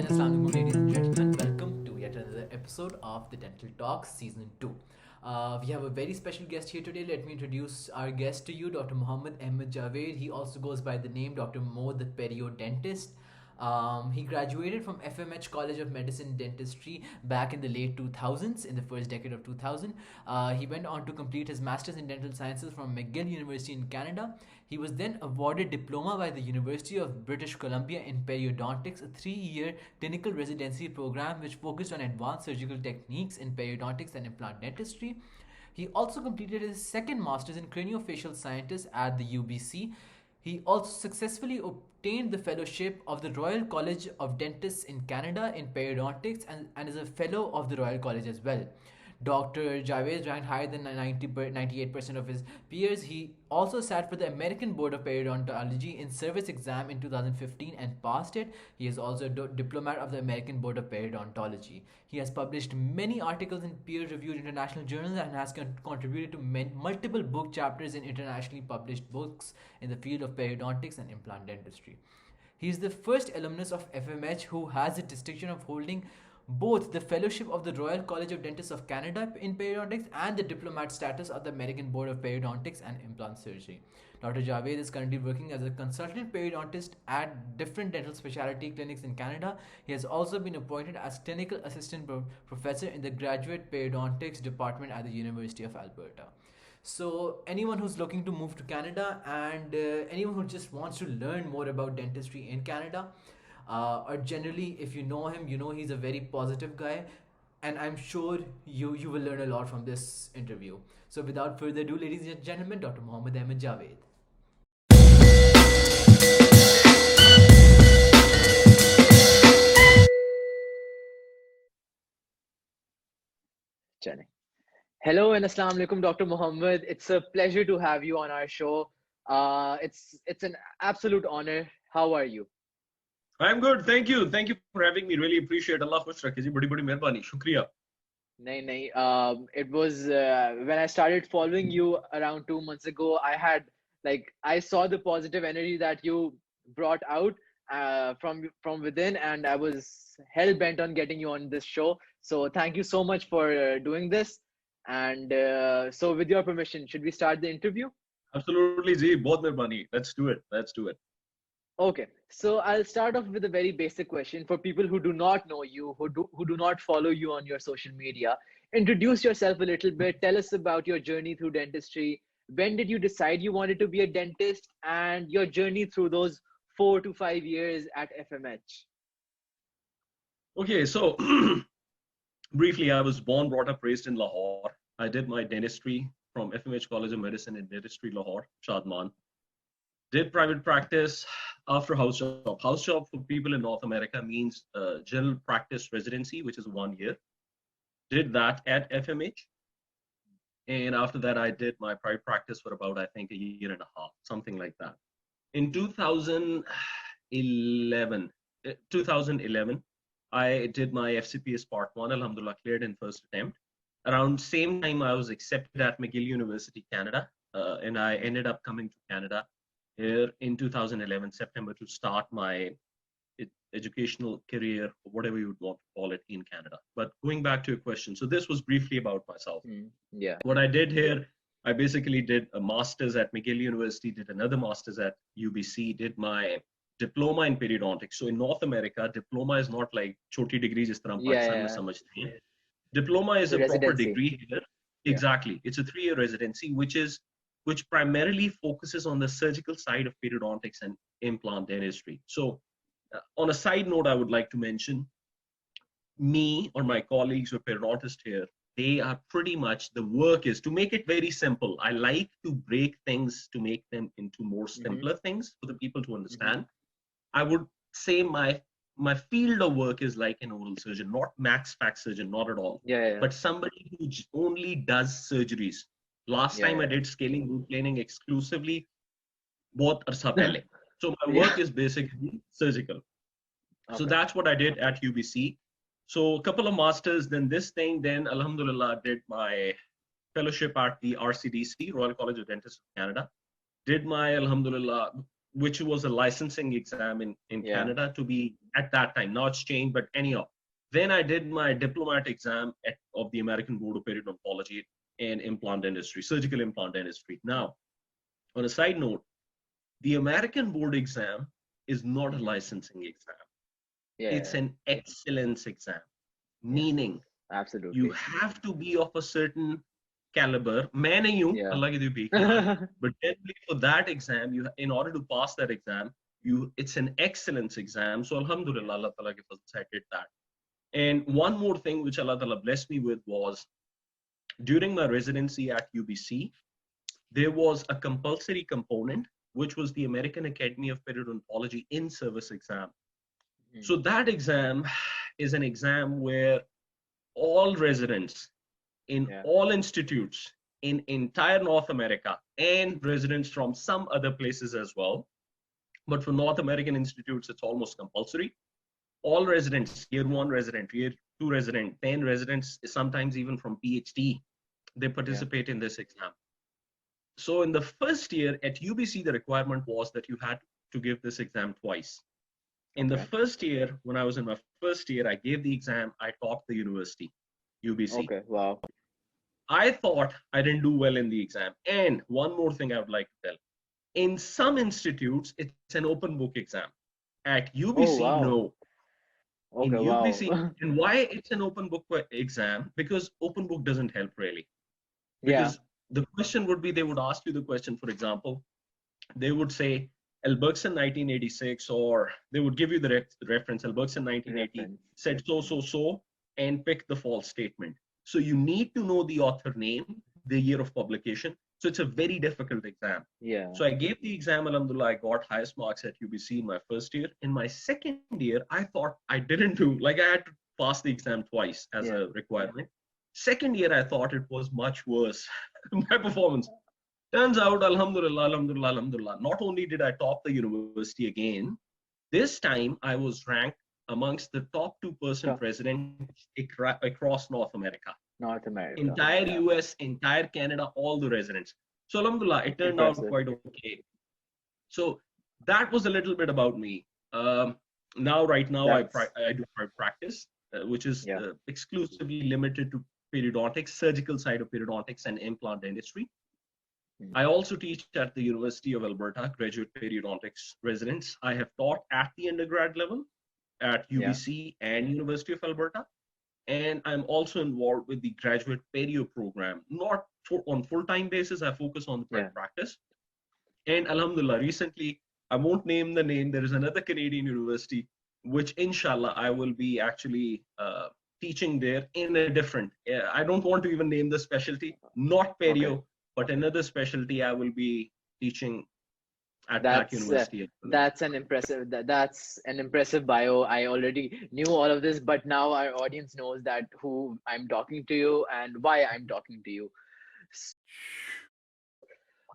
Assalamualaikum, ladies and gentlemen. Welcome to yet another episode of the Dental Talks Season 2. We have a very special guest here today. Let me introduce our guest to you, Dr. Mohammad Ahmad Javaid. He also goes by the name Dr. Mo, the Periodentist. He graduated from FMH College of Medicine Dentistry back in the late 2000s, in the first decade of 2000. He went on to complete his Master's in Dental Sciences from McGill University in Canada. He was then awarded Diploma by the University of British Columbia in Periodontics, a 3-year clinical residency program which focused on advanced surgical techniques in periodontics and implant dentistry. He also completed his second master's in Craniofacial Sciences at the UBC. He also successfully obtained the fellowship of the Royal College of Dentists in Canada in periodontics and is a fellow of the Royal College as well. Dr. Javed ranked higher than 98% of his peers. He also sat for the American Board of Periodontology in service exam in 2015 and passed it. He is also a diplomat of the American Board of Periodontology. He has published many articles in peer-reviewed international journals and has contributed to multiple book chapters in internationally published books in the field of periodontics and implant dentistry. He is the first alumnus of FMH who has the distinction of holding both the Fellowship of the Royal College of Dentists of Canada in Periodontics and the Diplomat status of the American Board of Periodontics and Implant Surgery. Dr. Javed is currently working as a consultant periodontist at different dental specialty clinics in Canada. He has also been appointed as clinical assistant professor in the Graduate Periodontics Department at the University of Alberta. So, anyone who's looking to move to Canada and anyone who just wants to learn more about dentistry in Canada, or generally, if you know him, you know he's a very positive guy, and I'm sure you will learn a lot from this interview. So, without further ado, ladies and gentlemen, Dr. Mohammad Ahmad Javaid. चलें. Hello and Assalamu alaikum, Dr. Mohammed. It's a pleasure to have you on our show. It's an absolute honor. How are you? I'm good. Thank you. Thank you for having me. Really appreciate. Allah खुश रखे जी. बड़ी बड़ी मेहरबानी. शुक्रिया. Nahi. It was when I started following you around 2 months ago. I saw the positive energy that you brought out from within, and I was hell bent on getting you on this show. So thank you so much for doing this. And so, with your permission, should we start the interview? Absolutely जी. बहुत मेहरबानी. Let's do it. Let's do it. Okay, so I'll start off with a very basic question for people who do not know you, who do not follow you on your social media. Introduce yourself a little bit. Tell us about your journey through dentistry. When did you decide you wanted to be a dentist, and your journey through those 4 to 5 years at FMH? Okay, so briefly, I was born, brought up, raised in Lahore. I did my dentistry from FMH College of Medicine in Dentistry, Lahore, Shadman. Did private practice after house job. House job for people in North America means general practice residency, which is 1 year. Did that at FMH. And after that, I did my private practice for about, I think, a year and a half, something like that. In 2011, I did my FCPS Part 1, Alhamdulillah, cleared in first attempt. Around same time, I was accepted at McGill University, Canada, and I ended up coming to Canada here in 2011 September to start my educational career, or whatever you would want to call it, in Canada. But going back to your question, so this was briefly about myself. Yeah. What I did here, I basically did a master's at McGill University, did another master's at UBC, did my diploma in periodontics. So in North America, diploma is not like choti degree jis tarah Pakistan mein samajhte hain. Diploma is a proper degree here. Exactly. It's a 3-year residency, which primarily focuses on the surgical side of periodontics and implant dentistry. So on a side note, I would like to mention, me or my colleagues who are periodontists here, they are pretty much, the work is to make it very simple. I like to break things to make them into more simpler things for the people to understand. I would say my field of work is like an oral surgeon, not max fac surgeon, not at all. But somebody who only does surgeries. Last time I did scaling root planing exclusively, bahut arsa pehle. So my work is basically surgical. Okay. So that's what I did at UBC. So a couple of masters, then this thing, then alhamdulillah did my fellowship at the RCDC, Royal College of Dentists of Canada. Did my, alhamdulillah, which was a licensing exam in Canada to be at that time. Now it's changed, but anyhow. Then I did my Diplomate exam of the American Board of Periodontology and Implant Dentistry, Surgical Implant Dentistry. Now, on a side note, the American Board exam is not a licensing exam. It's an excellence exam, meaning absolutely you have to be of a certain caliber. Main nahi hu, Allah ki bhi. But generally for that exam, in order to pass that exam, it's an excellence exam. So Alhamdulillah, Allah Ta'ala ki fazl se I did that. And one more thing which Allah Ta'ala blessed me with was during my residency at UBC, there was a compulsory component, which was the American Academy of Periodontology in-service exam. So that exam is an exam where all residents in all institutes in entire North America and residents from some other places as well. But for North American institutes, it's almost compulsory. All residents, year 1 resident, year 2 resident, 10 residents, sometimes even from PhD, they participate in this exam. So in the first year at UBC, the requirement was that you had to give this exam twice. In the first year, when I was in my first year, I gave the exam, I topped the university, UBC. Okay, wow. I thought I didn't do well in the exam. And one more thing I would like to tell. In some institutes, it's an open book exam. At UBC, no. In UBC, and why it's an open book exam? Because open book doesn't help really. Because the question would be, they would ask you the question, for example, they would say, Elbergson 1986, or they would give you the reference, Elbergson 1980 said so, and pick the false statement. So you need to know the author name, the year of publication. So it's a very difficult exam. So I gave the exam, alhamdulillah, I got highest marks at UBC in my first year. In my second year, I thought I didn't do, like I had to pass the exam twice as a requirement. Second year, I thought it was much worse, my performance. Turns out, alhamdulillah, not only did I top the university again, this time I was ranked amongst the top 2% residents across North America. Entire US, entire Canada, all the residents. So alhamdulillah, it turned out quite okay. So that was a little bit about me. Right now, I do practice, which is exclusively limited to periodontics, surgical side of periodontics and implant dentistry. I also teach at the University of Alberta, Graduate Periodontics residents. I have taught at the undergrad level at UBC and University of Alberta. And I'm also involved with the Graduate Perio program, not on full-time basis. I focus on the practice. And alhamdulillah, recently, I won't name the name. There is another Canadian university, which inshallah, I will be actually teaching there in a different, I don't want to even name the specialty, not Perio, but another specialty I will be teaching at that university. That's an impressive bio. I already knew all of this, but now our audience knows that who I'm talking to you and why I'm talking to you.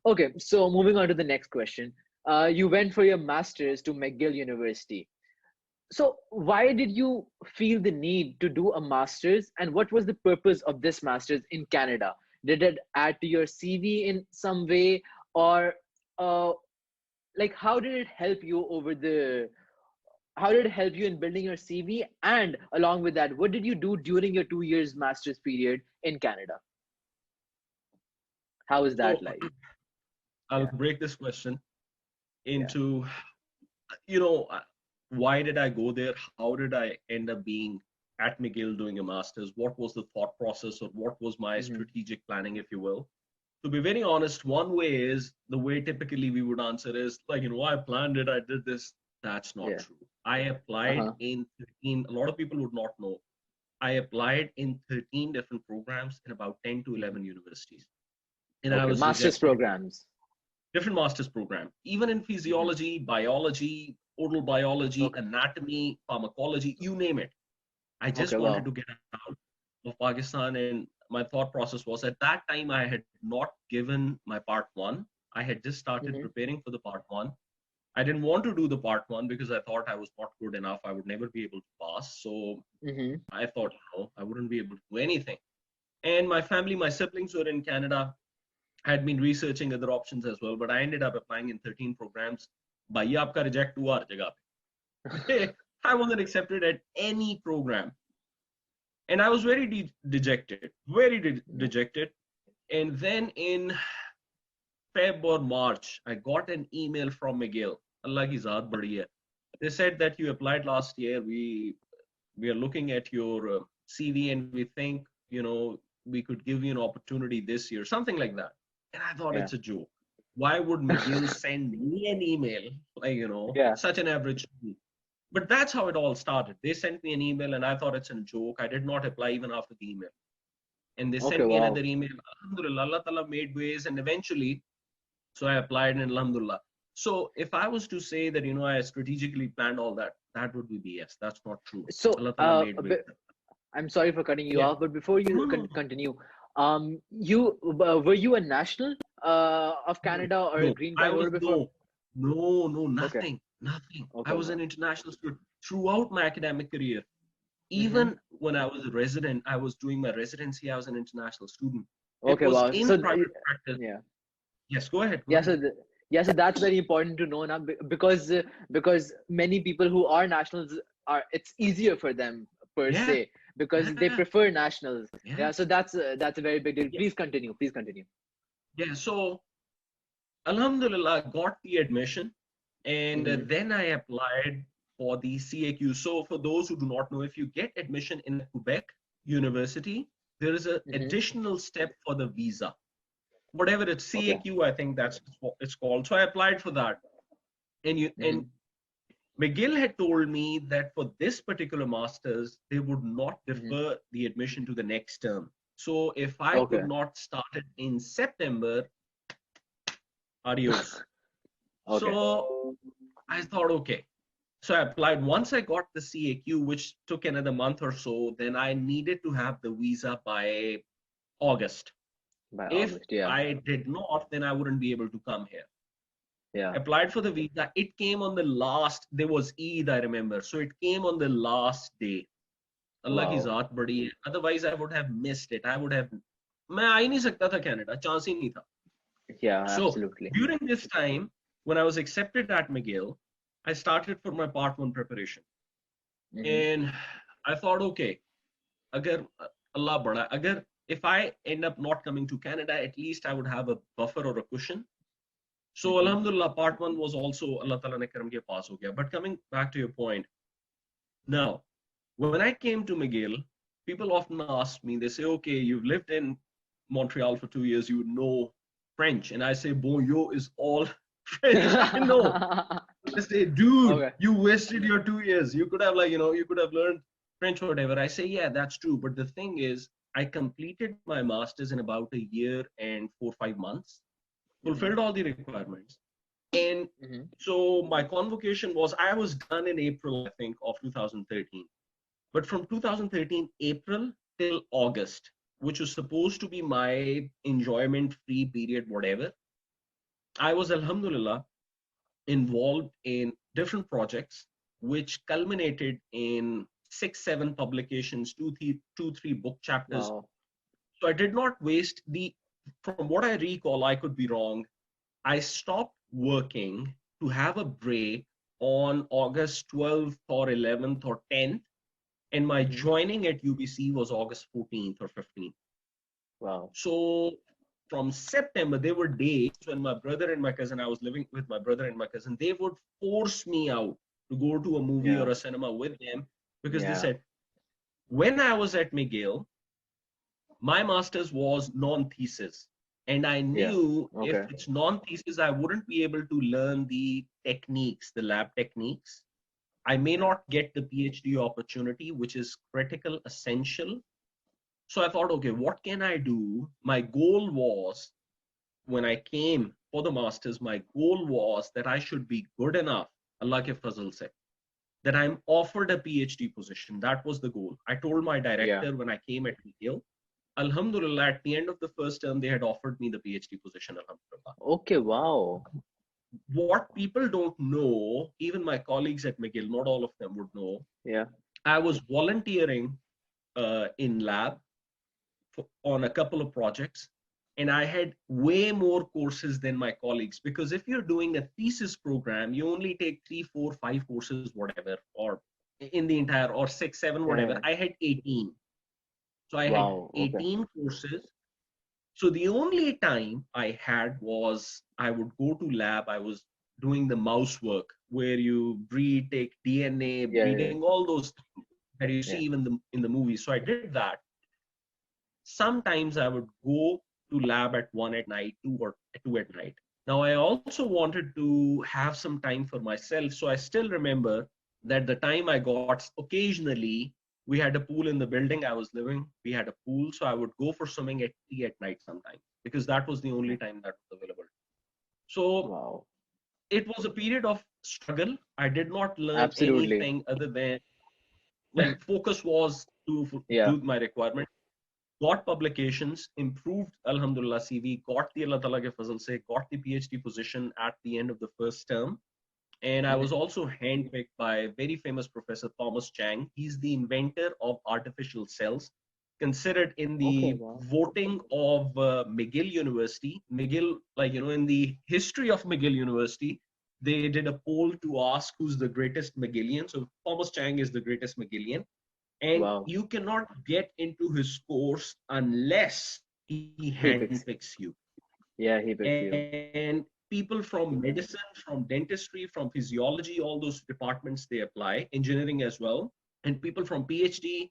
Okay, so moving on to the next question. You went for your master's to McGill University. So why did you feel the need to do a master's, and what was the purpose of this master's in Canada? Did it add to your CV in some way, or like how did it help you in building your CV? And along with that, what did you do during your 2 years master's period in Canada? How is that like? I'll break this question into, why did I go there? How did I end up being at McGill doing a master's? What was the thought process, or what was my strategic planning, if you will? To be very honest, one way is, the way typically we would answer is like, I planned it, I did this. That's not true. I applied in 13, a lot of people would not know. I applied in 13 different programs in about 10 to 11 universities. And I was master's programs. Different master's program, even in physiology, biology, oral biology, anatomy, pharmacology, you name it. I just wanted to get out of Pakistan, and my thought process was, at that time I had not given my part 1. I had just started preparing for the part 1. I didn't want to do the part 1 because I thought I was not good enough. I would never be able to pass. So I thought, no, I wouldn't be able to do anything. And my family, my siblings were in Canada. I had been researching other options as well, but I ended up applying in 13 programs. भाई आपका reject हुआ हर जगह पे. I wasn't accepted at any program. And I was very dejected, very dejected. And then in Feb or March, I got an email from McGill. Allah ki zaat badi hai. They said that you applied last year. We are looking at your CV and we think, we could give you an opportunity this year, something like that. And I thought it's a joke. Why would McGill send me an email, such an average student? But that's how it all started. They sent me an email and I thought it's a joke. I did not apply even after the email. And they sent me another email. Alhamdulillah, Allah Ta'ala made ways, and eventually, so I applied, and Alhamdulillah. So if I was to say that, I strategically planned all that, that would be BS. That's not true. So, Allah Ta'ala made ways. I'm sorry for cutting you off, but before you continue, were you a national of Canada or a green card holder before? No, nothing. Okay, I was an international student throughout my academic career. Even when I was a resident, I was doing my residency, I was an international student. Okay, wow. So private practice. Yeah. Yes, go ahead. So that's very important to know now, because many people who are nationals it's easier for them se, because they prefer nationals. So that's a very big deal. Please continue. Yeah, so Alhamdulillah, got the admission, and then I applied for the CAQ. So for those who do not know, if you get admission in a Quebec university, there is an additional step for the visa. Whatever it's CAQ, I think that's what it's called. So I applied for that. And McGill had told me that for this particular master's, they would not defer the admission to the next term. So if I could not start it in September, adios. So I thought, okay. So I applied. Once I got the CAQ, which took another month or so, then I needed to have the visa by August. If I did not, then I wouldn't be able to come here. Applied for the visa. It came on the last, there was Eid, I remember. So it came on the last day. Allah ki zaat badi hai. Otherwise, I would have missed it. I would have, main aa hi nahi sakta tha Canada. Chance hi nahi tha. Yeah, so absolutely. During this time, when I was accepted at McGill, I started for my part 1 preparation. And I thought, okay, agar Allah bada, agar if I end up not coming to Canada, at least I would have a buffer or a cushion. So Alhamdulillah, part 1 was also Allah Ta'ala ne karam ke pass ho gaya. But coming back to your point, now, when I came to McGill, people often ask me, they say, okay, you've lived in Montreal for 2 years, you would know French. And I say, bon, yo is all French. I know. They say, dude, you wasted your 2 years. You could have you could have learned French or whatever. I say, yeah, that's true. But the thing is, I completed my master's in about a year and 4 or 5 months, fulfilled all the requirements. And so my convocation was, I was done in April, I think, of 2013. But from 2013, April till August, which was supposed to be my enjoyment-free period, whatever, I was, Alhamdulillah, involved in different projects, which culminated in 6-7 publications, 2-3 book chapters. So I did not waste from what I recall, I could be wrong, I stopped working to have a break on August 12th or 11th or 10th, and my joining at UBC was August 14th or 15th. Wow. So from September, there were days when my brother and my cousin, I was living with my brother and my cousin, they would force me out to go to a movie or a cinema with them, because they said, when I was at McGill, my master's was non-thesis. And I knew if it's non-thesis, I wouldn't be able to learn the techniques, the lab techniques. I may not get the PhD opportunity, which is critical, essential. So I thought, okay, what can I do? My goal was, when I came for the master's, my goal was that I should be good enough, Allah ke fazl se, that I'm offered a PhD position. That was the goal. I told my director when I came at McGill, Alhamdulillah, at the end of the first term, they had offered me the PhD position, Alhamdulillah. Okay, wow. What people don't know, even my colleagues at McGill, not all of them would know. I was volunteering in lab on a couple of projects. And I had way more courses than my colleagues, because if you're doing a thesis program, you only take 3, 4, 5 courses, whatever, or in the entire, or 6, 7, Yeah, whatever. yeah. I had 18. So I had Wow. Okay. 18 courses. So the only time I had was I would go to lab. I was doing the mouse work where you breed, take DNA, Yeah, yeah, breeding, all those things that you see yeah. even in the movies. So I did that. Sometimes I would go to lab at 1 at night, 2 or 2 at night. Now I also wanted to have some time for myself. So I still remember that the time I got, occasionally we had a pool in the building I was living. We had a pool. So I would go for swimming at 3 at night sometimes, because that was the only Yeah. time that was available. So Wow. it was a period of struggle. I did not learn Absolutely. anything other than, like, focus was to Yeah. do my requirement. Got publications, improved Alhamdulillah CV, got the Allah Ta'ala ke fazl se, got the PhD position at the end of the first term. And I Mhm. was also handpicked by a very famous professor, Thomas Chang. He's the inventor of artificial cells, considered in Okay. the Wow. voting of McGill University. McGill, like, in the history of McGill University, they did a poll to ask who's the greatest McGillian. So Thomas Chang is the greatest McGillian, and Wow. you cannot get into his course unless he He picks. handpicks you. Yeah, he picks you. And people from medicine, from dentistry, from physiology, all those departments, they apply, engineering as well, and people from PhD,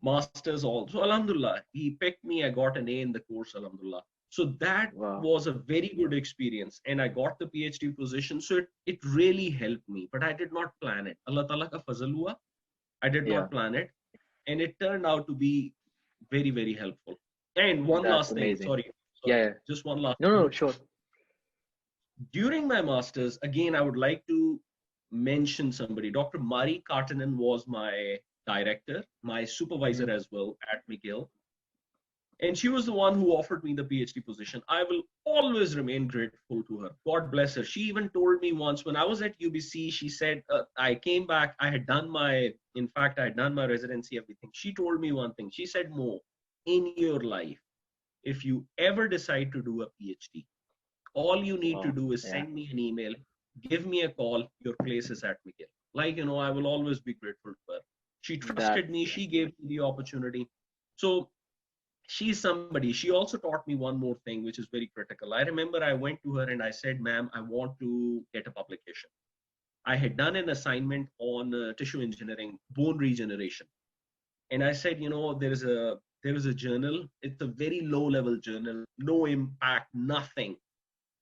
masters also. Alhamdulillah, he picked me. I got an A in the course, Alhamdulillah. So that Wow. was a very good experience, and I got the PhD position. So it really helped me, but I did not plan it. Allah Ta'ala ka fazal hua. I did Yeah. not plan it, and it turned out to be very, very helpful. And one That's last thing, amazing. sorry, Yeah, yeah. just one last No, no, thing. sure. During my master's, again, I would like to mention somebody. Dr. Mari Kartanen was my director, my Mhm. supervisor as well at McGill. And she was the one who offered me the PhD position. I will always remain grateful to her. God bless her. She even told me once when I was at UBC, she said, I came back, in fact, I had done my residency, everything. She told me one thing. She said, Mo, in your life, if you ever decide to do a PhD, all you need to Wow. do is Yeah. send me an email, give me a call, your place is at McGill. Like, I will always be grateful to her. She That's trusted me, she gave me the opportunity. So she's somebody. She also taught me one more thing, which is very critical. I remember I went to her and I said, ma'am, I want to get a publication. I had done an assignment on tissue engineering, bone regeneration. And I said, there is a journal. It's a very low level journal, no impact, nothing.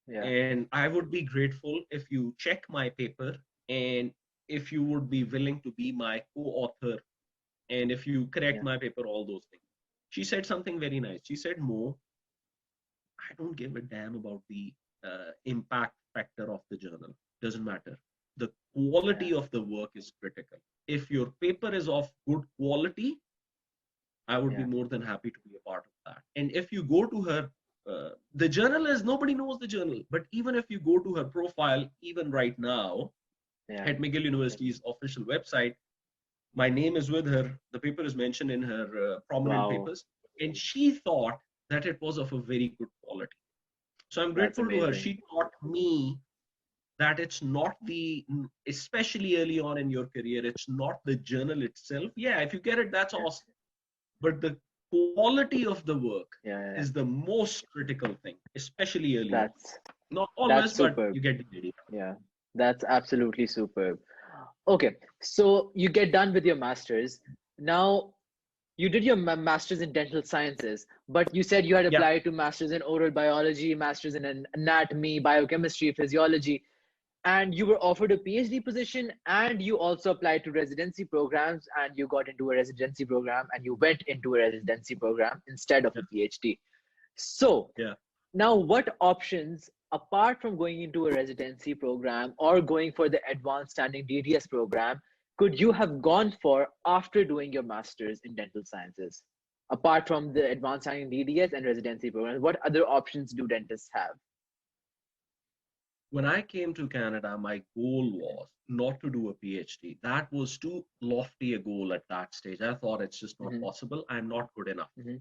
yeah. And I would be grateful if you check my paper, and if you would be willing to be my co-author, and if you correct Yeah. my paper, all those things. She said something very nice. She said, Mo, I don't give a damn about the impact factor of the journal. Doesn't matter. The Yeah. quality of the work is critical. If your paper is of good quality, I would be Yeah. more than happy to be a part of that. And if you go to her, the journal is, nobody knows the journal, but even if you go to her profile, even right now, Yeah. at McGill University's official website, my name is with her. The paper is mentioned in her prominent Wow. papers. And she thought that it was of a very good quality. So I'm That's grateful to her. amazing. She taught me that it's not especially early on in your career, it's not the journal itself. Yeah, if you get it, that's Yeah. awesome. But the quality of the work Yeah. Yeah. Yeah. is the most critical thing, especially early on. That's Not that's always, but superb. you get the idea. Yeah. That's absolutely superb. Okay. So you get done with your masters. Now you did your master's in dental sciences, but you said you had Yeah. applied to master's in oral biology, master's in anatomy, biochemistry, physiology, and you were offered a PhD position, and you also applied to residency programs, and you got into a residency program, and you went into a residency program instead of Yeah. a PhD. So Yeah. now, what options, apart from going into a residency program or going for the advanced standing DDS program, could you have gone for after doing your master's in dental sciences? Apart from the advanced standing DDS and residency programs, what other options do dentists have? When I came to Canada, my goal was not to do a PhD. That was too lofty a goal at that stage. I thought it's just not Hmm. possible. I'm not good enough. Hmm.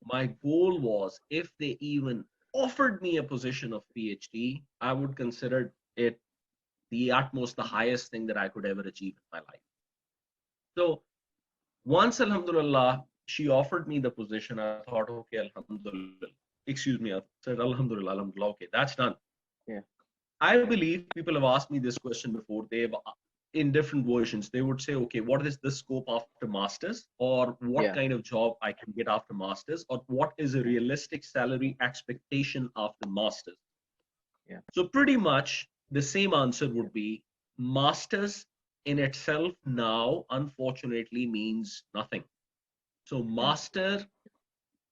my goal was, if they even offered me a position of PhD, I would consider it the utmost, the highest thing that I could ever achieve in my life. So once, Alhamdulillah, she offered me the position, I thought, okay, Alhamdulillah. Excuse me, I said, Alhamdulillah, Alhamdulillah, okay, that's done. Yeah. I believe people have asked me this question before. They've, in different versions, they would say, okay, what is the scope after masters, or what Yeah. kind of job I can get after masters, or what is a realistic salary expectation after masters? Yeah. So pretty much the same answer would be masters in itself now, unfortunately, means nothing. So master,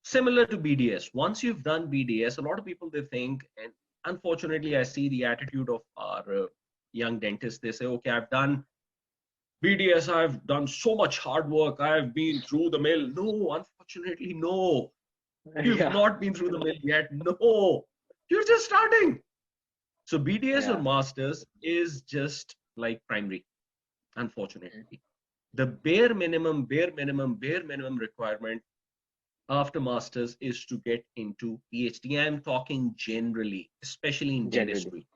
similar to BDS. Once you've done BDS, a lot of people, they think, and unfortunately, I see the attitude of our young dentists. They say, okay, I've done BDS, I've done so much hard work, I've been through the mill. No, unfortunately, no. You've Yeah. not been through the mill yet. No, you're just starting. So BDS or Yeah. masters is just like primary, unfortunately. The bare minimum requirement after masters is to get into PhD. I'm talking generally, especially in Generally. dentistry.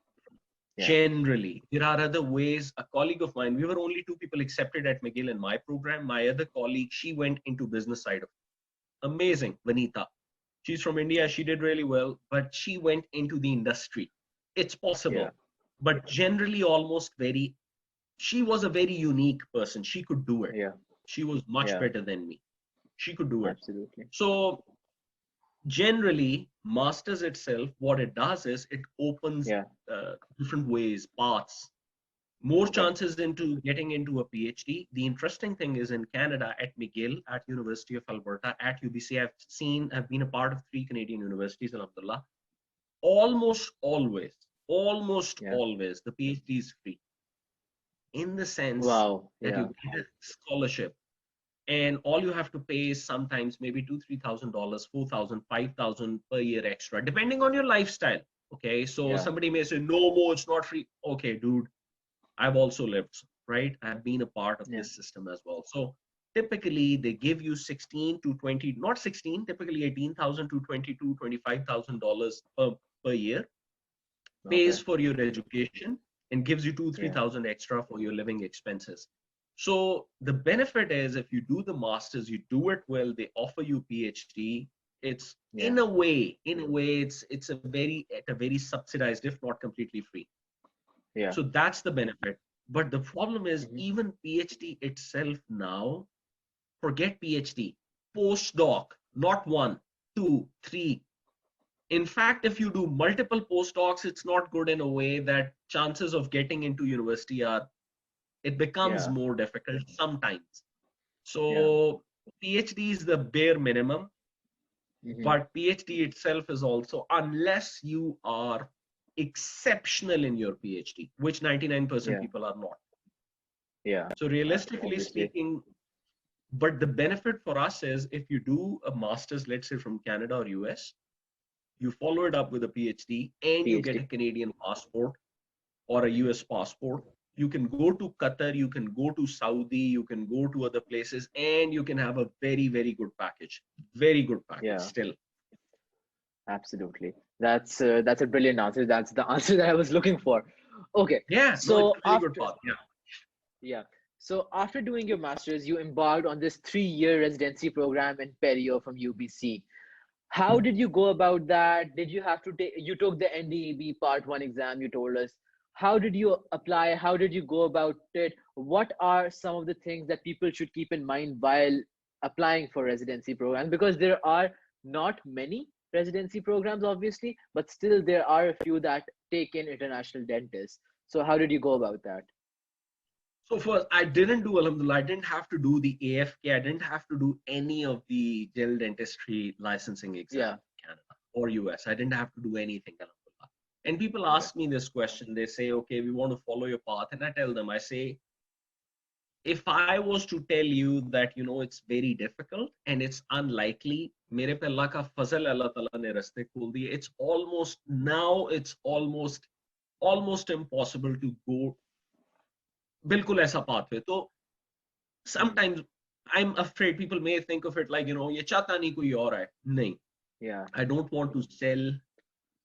Yeah. Generally, there are other ways. A colleague of mine, we were only 2 people accepted at McGill in my program. My other colleague, she went into business side of it. Amazing, Vanita. She's from India. She did really well, but she went into the industry. It's possible, Yeah. but generally she was a very unique person. She could do it. Yeah. She was much Yeah. better than me. She could do it. Absolutely. So generally, masters itself, what it does is it opens Yeah. different ways, paths, more Okay. chances into getting into a PhD. The interesting thing is in Canada, at McGill, at University of Alberta, at UBC, I've been a part of 3 Canadian universities, alhamdulillah. Almost always, Yeah. the PhD is free, in the sense Wow. that Yeah. you get a scholarship, and all you have to pay is sometimes maybe $2,000, $3,000, $4,000, $5,000 per year extra, depending on your lifestyle. Okay, so Yeah. somebody may say, no more, it's not free. Okay, dude, I've also lived, right? I've been a part of Yeah. this system as well. So typically they give you 16 to 20, not 16, typically 18,000 to 22, $25,000 per year, pays Okay. for your education, and gives you 2, Yeah. 3,000 extra for your living expenses. So the benefit is, if you do the masters, you do it well, they offer you PhD. It's Yeah. in a way, it's a very subsidized, if not completely free. Yeah. So that's the benefit. But the problem is, Mhm. even PhD itself now, forget PhD, postdoc, not 1, 2, 3. In fact, if you do multiple postdocs, it's not good, in a way that chances of getting into university it becomes Yeah. more difficult sometimes. Yeah. So PhD is the bare minimum, Mhm. but PhD itself is also, unless you are exceptional in your PhD, which 99% Yeah. people are not. Yeah. So realistically Obviously. speaking, but the benefit for us is, if you do a master's, let's say from Canada or US, you follow it up with a PhD, and you get PhD. a Canadian passport or a Mhm. US passport, you can go to Qatar, you can go to Saudi, you can go to other places, and you can have a very, very good package. Very good package Yeah. still. Absolutely. That's a brilliant answer. That's the answer that I was looking for. Okay. Yeah, no, it's So a very good after path. Yeah. Yeah. So after doing your master's, you embarked on this 3-year residency program in Perio from UBC. How did you go about that? Did you have to take, you took the NDEB Part 1 exam, you told us. How did you apply? How did you go about it? What are some of the things that people should keep in mind while applying for residency programs? Because there are not many residency programs, obviously, but still there are a few that take in international dentists. So how did you go about that? So first, I didn't do, alhamdulillah, I didn't have to do the AFK. I didn't have to do any of the general dentistry licensing exam Yeah. in Canada or US. I didn't have to do anything, alhamdulillah. And people Okay. ask me this question. They say, okay, we want to follow your path. And I tell them, I say, if I was to tell you that, it's very difficult and it's unlikely, mere pe Allah ka fazal, Allah Ta'ala ne raste khol diye, it's almost impossible to go bilkul aisa pathway. So Mhm. sometimes I'm afraid people may think of it like, ye chata nahi koi aur hai. Nahi. Yeah, I don't want to sell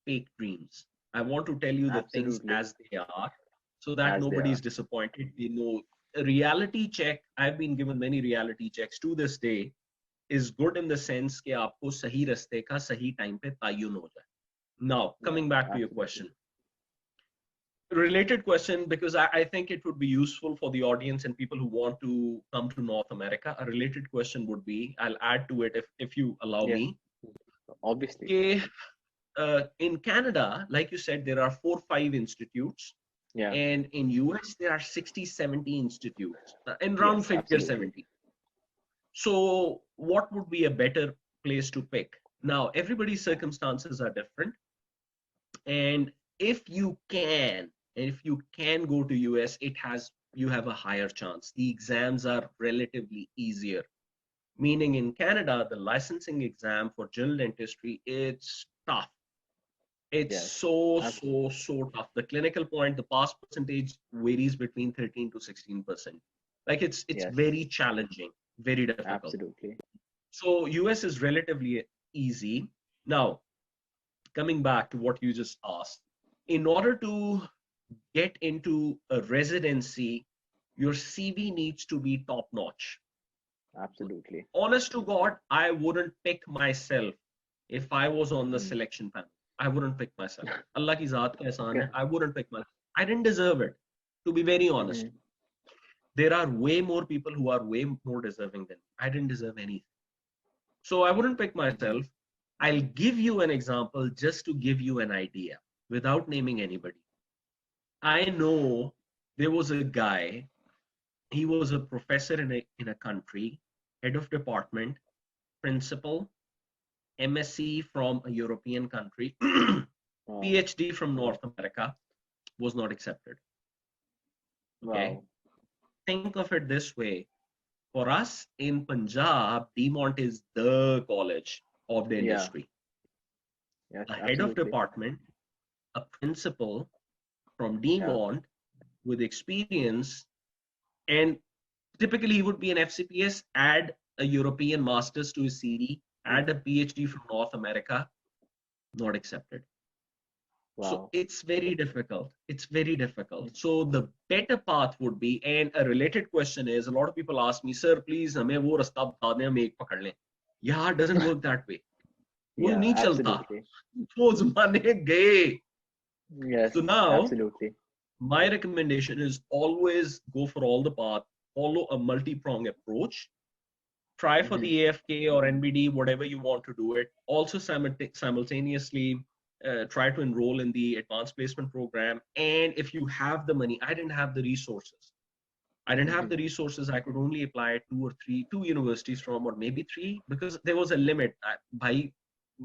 fake dreams. I want to tell you the things absolutely. as they are so that As they nobody are. is disappointed. They know a reality check. I've been given many reality checks to this day is good in the sense कि आपको सही रास्ते का सही time पे तायुन हो जाए. Now, Yeah, coming back to your absolutely. question. Related question, because I think it would be useful for the audience and people who want to come to North America. A related question would be, I'll add to it if you allow Yeah, me. obviously. Okay, in Canada, like you said, there are 4-5 institutes. Yeah. And in US, there are 60-70 institutes, in round Yes, figure absolutely. 70. So what would be a better place to pick? Now, everybody's circumstances are different. And if you can, go to US, you have a higher chance. The exams are relatively easier. Meaning in Canada, the licensing exam for general dentistry, it's tough. It's Yes. so tough. The clinical point, the pass percentage varies between 13 to 16%. Like it's Yes. very challenging, very difficult. Absolutely. So US is relatively easy. Now, coming back to what you just asked, in order to get into a residency, your CV needs to be top notch. Absolutely. Honest to God, I wouldn't pick myself if I was on the selection panel. I wouldn't pick myself. Allah ki zaat ka ehsaan hai. I wouldn't pick myself. I didn't deserve it, to be very honest. There are way more people who are way more deserving than me. I didn't deserve anything. So I wouldn't pick myself. I'll give you an example just to give you an idea without naming anybody. I know there was a guy, he was a professor in a country, head of department, principal, MSc from a European country, PhD from North America, was not accepted. Okay. Wow. Think of it this way. For us in Punjab, DMont is the college of the industry. Yes, A head of department, a principal from DMont with experience, and typically he would be an FCPS, add a European master's to his CV, add a PhD from North America, not accepted. Wow. So it's very difficult. It's very difficult. So the better path would be, and a related question is, a lot of people ask me, sir, please, हमें वो रास्ता बता दें, हम एक पकड़ लें. Yeah, it doesn't work that way. वो नहीं चलता. वो ज़माने गए. Yes. So now, absolutely. My recommendation is always go for all the path, follow a multi-pronged approach. Try for the AFK or NBD, whatever you want to do it. Also simultaneously try to enroll in the advanced placement program. And if you have the money, I didn't have the resources. I could only apply two universities from, or maybe 3, because there was a limit.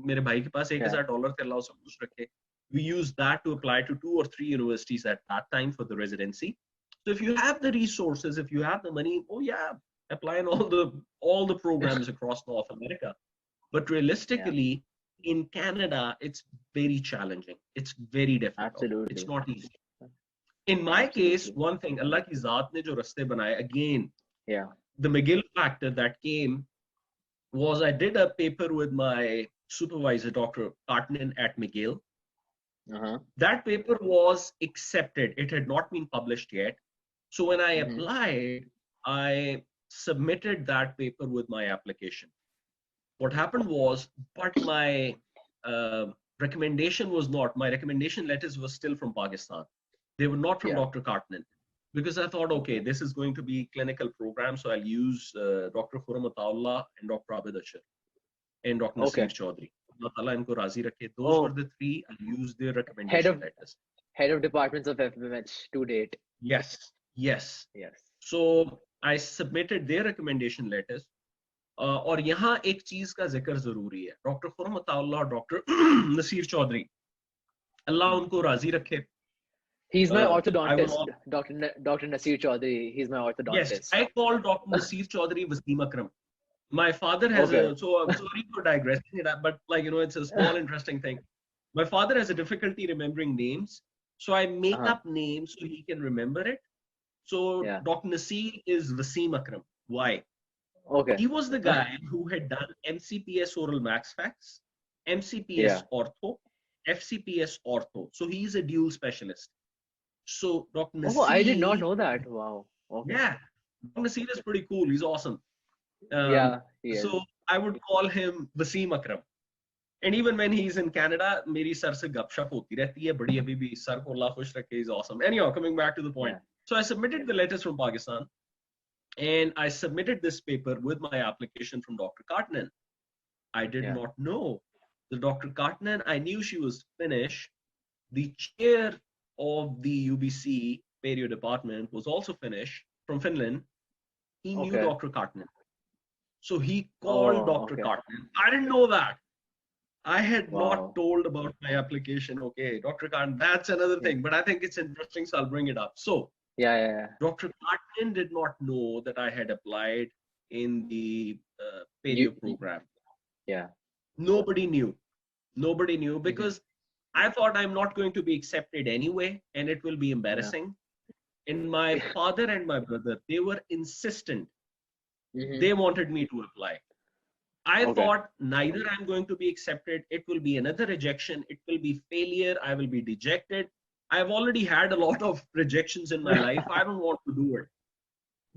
मेरे भाई के पास $1,000 थे, अल्लाह सब कुछ रखे. We used that to apply to 2 or 3 universities at that time for the residency. So if you have the resources, if you have the money, oh yeah, apply in all the programs across North America. But realistically, in Canada, it's very challenging. It's very difficult. Absolutely. It's not easy. In my case, one thing, Allah ki zaat ne jo raste banaye, again, the McGill factor that came was I did a paper with my supervisor, Dr. Cartman at McGill. That paper was accepted. It had not been published yet. So when I applied, I submitted that paper with my application. What happened was, but my recommendation was not, my recommendation letters were still from Pakistan. They were not from Dr. Cartman. Because I thought, okay, this is going to be clinical program, so I'll use Dr. Mohammad Ahmad and Dr. Abid Ashar and Dr. Nasir Chaudhary. Those were the 3. I used their recommendation letters. Head of departments of FMH to date. Yes. So I submitted their recommendation letters. और यहाँ एक चीज का जिक्र जरूरी है. Doctor Khurram Ataullah और doctor Naseer Chaudhary, अल्लाह उनको राजी रखे. He's my orthodontist, Dr. Nasir Chaudhary. He's my orthodontist. Yes, I call Dr. Nasir Chaudhary Wasim Akram. My father has so I'm sorry for digressing it, but it's a small interesting thing. My father has a difficulty remembering names, so I make up names so he can remember it. So Dr. Nasir is Wasim Akram. Why? Okay. He was the guy who had done MCPS oral max fax, Yeah. MCPS ortho, FCPS ortho. So he's a dual specialist. So Dr. Oh, I did not Nasir, know that. Wow. Okay. yeah, Dr. Nasir is pretty cool. He's awesome. Yeah, he is. So I would call him Wasim Akram. And even when he's in Canada, मेरी sir से गपशप होती रहती है बड़ी अभी भी sir को अल्लाह खुश रखे. He's awesome. Anyhow, coming back to the point. Yeah. So I submitted the letters from Pakistan, and I submitted this paper with my application from Dr. Kartnan. I did Yeah. not know the Dr. Kartnan. I knew she was Finnish. The chair of the UBC Perio department was also Finnish from Finland. He knew Okay. Dr. Kartnan. So he called Oh, Dr. okay. Kartnan. I didn't know that. I had Wow. not told about my application. Okay, Dr. Kartnan, that's another Yeah. thing, but I think it's interesting, so I'll bring it up. So Yeah. Dr. Kartnan did not know that I had applied in the Perio You, program. yeah. Nobody knew. Nobody knew Mm-hmm. because I thought I'm not going to be accepted anyway, and it will be embarrassing. And my father and my brother, they were insistent. Mm-hmm. They wanted me to apply. I Okay. thought neither I'm going to be accepted. It will be another rejection. It will be failure. I will be dejected. I've already had a lot of rejections in my life. I don't want to do it.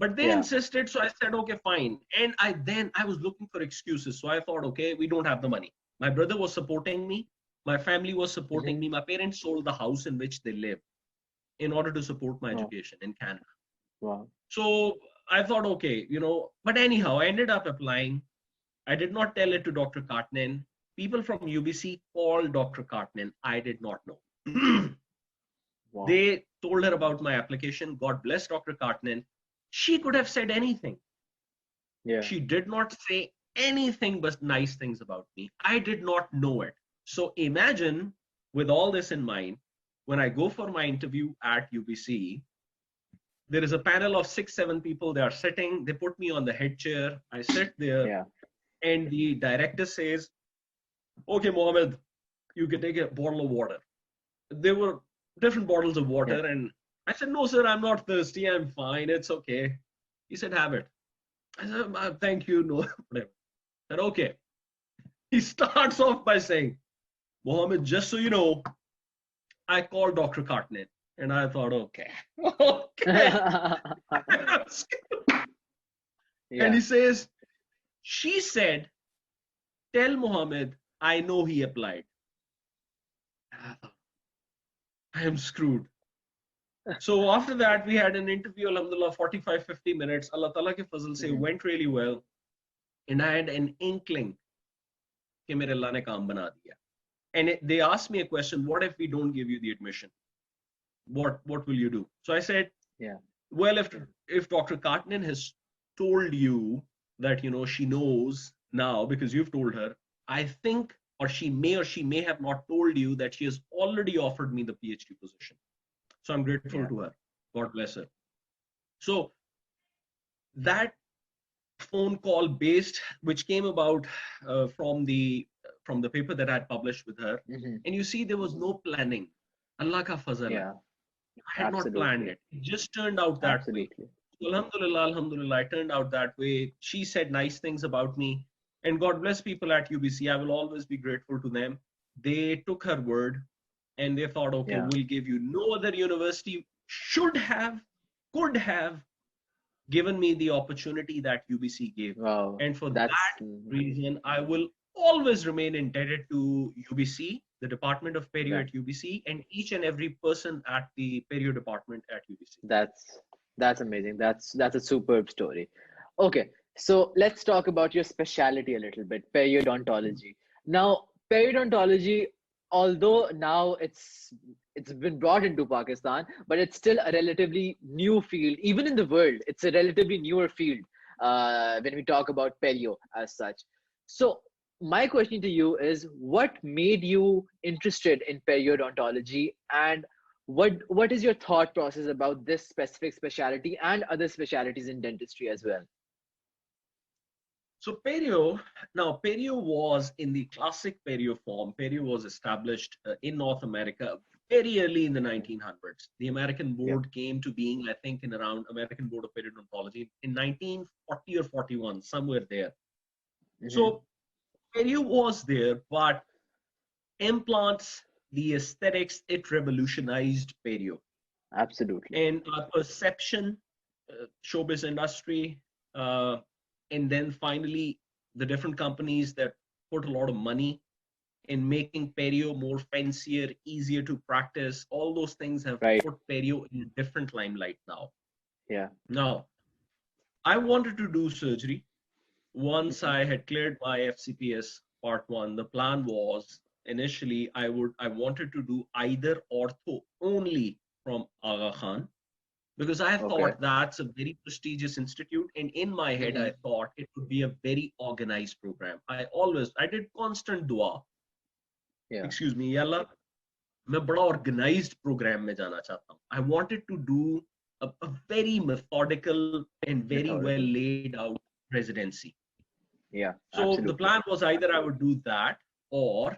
But they Yeah. insisted, so I said, okay, fine. And I was looking for excuses. So I thought, okay, we don't have the money. My brother was supporting me. My family was supporting me. My parents sold the house in which they live in order to support my Oh, education in Canada. wow. So I thought, okay, but anyhow, I ended up applying. I did not tell it to Dr. Kartnan. People from UBC called Dr. Kartnan. I did not know. Wow. They told her about my application. God bless Dr. Kartnan. She could have said anything. Yeah. She did not say anything but nice things about me. I did not know it. So imagine, with all this in mind, when I go for my interview at UBC, there is a panel of 6-7 people. They are sitting. They put me on the head chair. I sit there. Yeah. And the director says, okay, Mohammed, you can take a bottle of water. There were different bottles of water. Yeah. And I said, no, sir, I'm not thirsty. I'm fine. It's okay. He said, have it. I said, thank you. No, whatever. I said, okay. He starts off by saying, Mohammed, just so you know, I called Dr. Kartnan. And I thought, okay. Okay. Yeah. And he says, she said, tell Mohammed, I know he applied. I am screwed. So after that, we had an interview, alhamdulillah, 45, 50 minutes. Allah Ta'ala ke fazl se went really well. And I had an inkling कि मेरे अल्लाह ने काम बना दिया. And they asked me a question, what if we don't give you the admission? What will you do? So I said, Yeah. well, if Dr. Kartnan has told you that, she knows now because you've told her, I think, or she may have not told you that she has already offered me the PhD position. So I'm grateful to her. God bless her. So that phone call which came about from the paper that I had published with her. Mm-hmm. And you see, there was no planning. Allah ka fazal. Yeah. I had not planned it. It just turned out that way. So alhamdulillah, it turned out that way. She said nice things about me. And God bless people at UBC. I will always be grateful to them. They took her word and they thought, okay, we'll give you. No other university could have given me the opportunity that UBC gave. Wow. And for that reason, I will always remain indebted to UBC, the Department of Perio at UBC, and each and every person at the Perio department at UBC. That's amazing. That's a superb story. Okay, so let's talk about your specialty a little bit, periodontology. Now, periodontology, although now it's been brought into Pakistan, but it's still a relatively new field. Even in the world, it's a relatively newer field when we talk about perio as such. So my question to you is, what made you interested in periodontology, and what is your thought process about this specific specialty and other specialties in dentistry as well? So Perio was in the classic Perio form. Perio was established in North America very early in the 1900s. The American board came to being, I think, in around American Board of Periodontology in 1940 or 41, somewhere there. So Perio was there, but implants, the aesthetics, it revolutionized Perio. Absolutely. And our perception, showbiz industry, and then finally the different companies that put a lot of money in making Perio more fancier, easier to practice. All those things have put Perio in a different limelight now. Yeah. Now, I wanted to do surgery. Once I had cleared my FCPS part 1, the plan was initially I wanted to do either ortho only from Aga Khan, because I thought that's a very prestigious institute, and in my head I thought it would be a very organized program. I did constant dua. Excuse me, Ya Allah, मैं बड़ा organized program में जाना चाहता हूँ. I wanted to do a very methodical and very well laid out residency. Yeah. So absolutely. the plan was either I would do that, or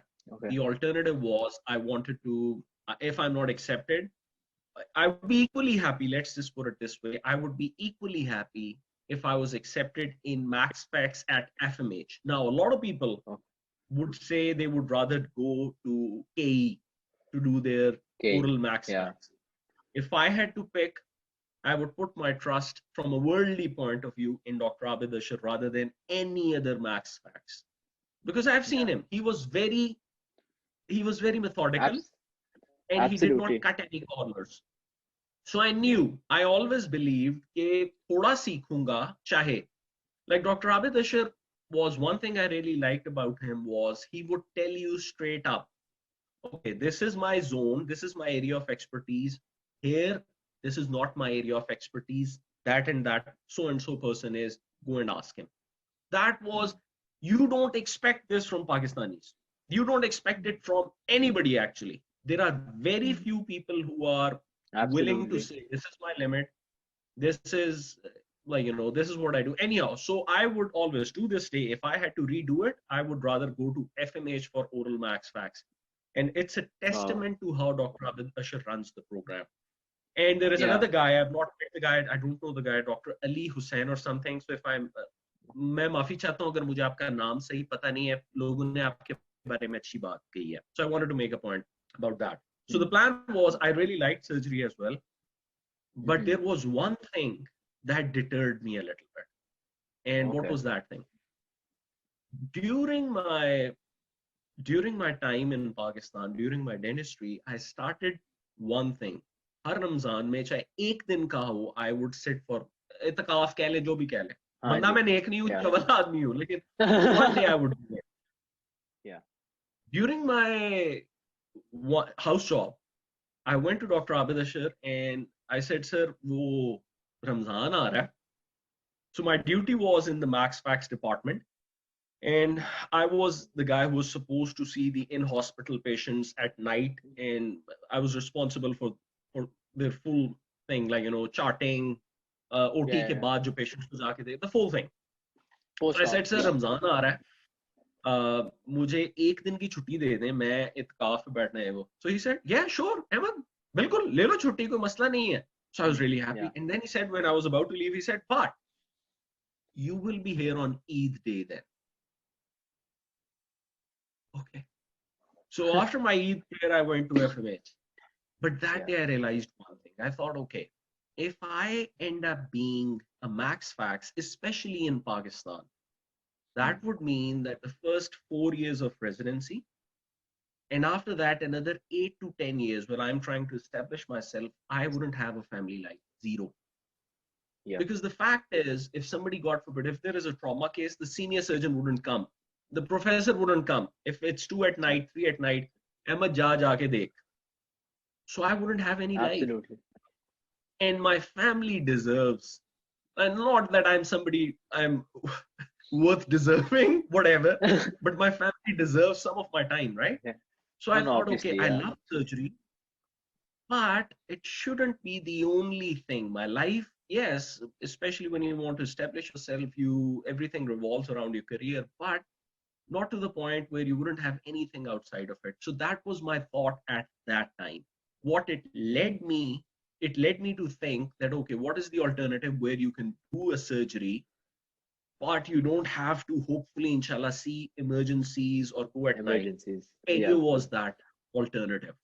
the alternative was I wanted to, if I'm not accepted, I would be equally happy. Let's just put it this way. I would be equally happy if I was accepted in max specs at FMH. Now, a lot of people would say they would rather go to KE to do their oral max specs. If I had to pick, I would put my trust from a worldly point of view in Dr. Abid Ashar rather than any other max specs. Because I've seen him. He was very methodical. And he did not cut any corners. So I knew, I always believed कि थोड़ा सीखूंगा चाहे. Like Dr. Abid Ashar was, one thing I really liked about him was he would tell you straight up, okay, this is my zone, this is my area of expertise. Here, this is not my area of expertise. That and that so-and-so person is, go and ask him. That was, you don't expect this from Pakistanis. You don't expect it from anybody actually. There are very few people who are willing to say, this is my limit. This is like, this is what I do. Anyhow, so I would always, to this day, if I had to redo it, I would rather go to FMH for oral max fax. And it's a testament to how Dr. Abid Ashar runs the program. And there is another guy, I've not met the guy, I don't know the guy, Dr. Ali Hussain or something. So if मैं माफी चाहता हूं अगर मुझे आपका नाम सही पता नहीं है, लोगों ने आपके बारे में अच्छी बात कही है. So I wanted to make a point about that. So the plan was, I really liked surgery as well, but there was one thing that deterred me a little bit. And what was that thing? During my time in Pakistan, during my dentistry, I started one thing. हर रमजान में चाहे एक दिन का हो, I would sit for इत्काफ कह ले, जो भी कह ले. बंदा मैं नेक नहीं हूँ, चवल आदमी हूँ, लेकिन one day I would do it. Yeah. During my house job, I went to Dr. Abid Ashar and I said, sir, wo Ramzan aa raha hai. So my duty was in the Max Fax department. And I was the guy who was supposed to see the in-hospital patients at night. And I was responsible for their full thing, like, charting, OT ke baad jo patients ko jaake de, the full thing. So I said, sir, Ramzan aa raha hai. मुझे एक दिन की छुट्टी दे दें, मैं इत्काफ पे बैठना है वो. So he said, yeah, sure, Ahmad, बिल्कुल ले लो छुट्टी, कोई मसला नहीं है. So I was really happy. And then he said, when I was about to leave, he said, but you will be here on Eid day then. Okay. So after my Eid prayer, I went to FMH. But that day I realized one thing. I thought, okay, if I end up being a max fax, especially in Pakistan, that would mean that the first 4 years of residency, and after that, another 8 to 10 years where I'm trying to establish myself, I wouldn't have a family life, zero. Yeah. Because the fact is, if somebody, God forbid, if there is a trauma case, the senior surgeon wouldn't come. The professor wouldn't come. If it's 2 at night, 3 at night, Ahmad jaake dekh. So I wouldn't have any life. Absolutely. And my family deserves, and not that I'm worth deserving, whatever, but my family deserves some of my time, right? Yeah. So I thought, okay, I love surgery, but it shouldn't be the only thing. My life, yes, especially when you want to establish yourself, everything revolves around your career, but not to the point where you wouldn't have anything outside of it. So that was my thought at that time. what it led me to think that, okay, what is the alternative where you can do a surgery, but you don't have to hopefully, inshallah, see emergencies or go at night. Emergencies. Perio was that alternative.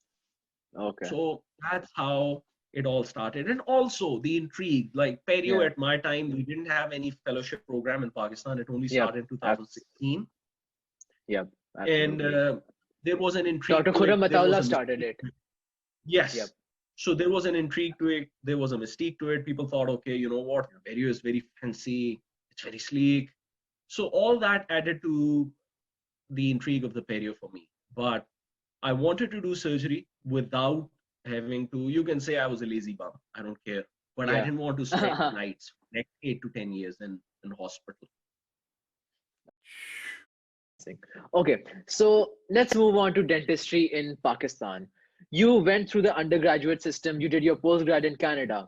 Okay. So that's how it all started. And also the intrigue, like Perio at my time, we didn't have any fellowship program in Pakistan. It only started in 2016. Yep. And there was an intrigue. Dr. Khurram Ataullah started it. Yes. Yep. So there was an intrigue to it. There was a mystique to it. People thought, okay, you know what? Perio is very fancy. It's very sleek. So all that added to the intrigue of the Perio for me. But I wanted to do surgery without having to, you can say I was a lazy bum. I don't care. But I didn't want to spend nights, next 8 to 10 years in hospital. Okay, so let's move on to dentistry in Pakistan. You went through the undergraduate system, you did your postgrad in Canada.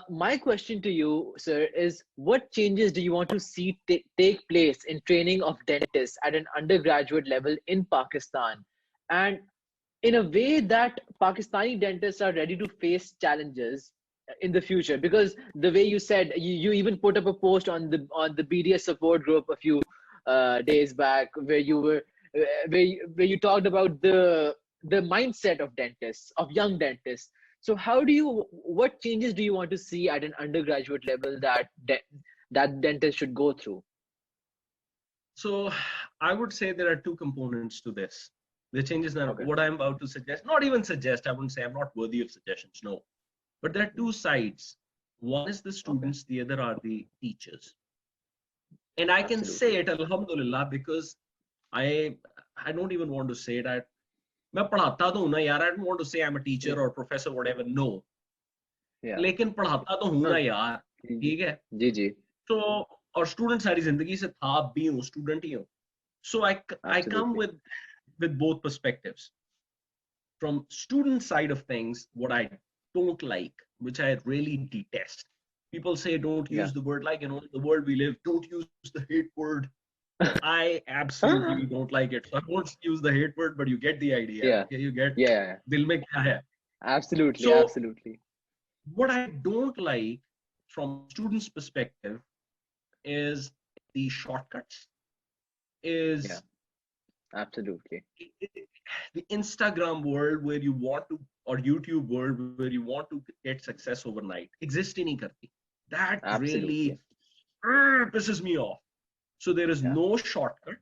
My question to you, sir, is what changes do you want to see take place in training of dentists at an undergraduate level in Pakistan? And in a way that Pakistani dentists are ready to face challenges in the future, because the way you said, you even put up a post on the BDS support group a few days back where you talked about the mindset of dentists, of young dentists. So what changes do you want to see at an undergraduate level that dentists should go through? So I would say there are two components to this. The changes that what I'm about to suggest, not even suggest, I wouldn't say I'm not worthy of suggestions, no. But there are two sides. One is the students, the other are the teachers. And I can say it, alhamdulillah, because I don't even want to say that. I don't want to say I'm a teacher or professor, whatever, no. लेकिन पढ़ाता तो हूँ ना यार, ठीक है? जी. So, और student सारी जिंदगी से था भी हूँ, student ही हूँ. So I come with both perspectives. From student side of things, what I don't like, which I really detest. People say don't use the word, like, the world we live, don't use the hate word. I absolutely don't like it. So I won't use the hate word, but you get the idea. Okay, you get dil mein kya hai. Absolutely, so, absolutely. What I don't like from students' perspective is the shortcuts, absolutely the Instagram world where you want to, or YouTube world where you want to get success overnight. Exist nahi karti. That really pisses me off. So there is no shortcut.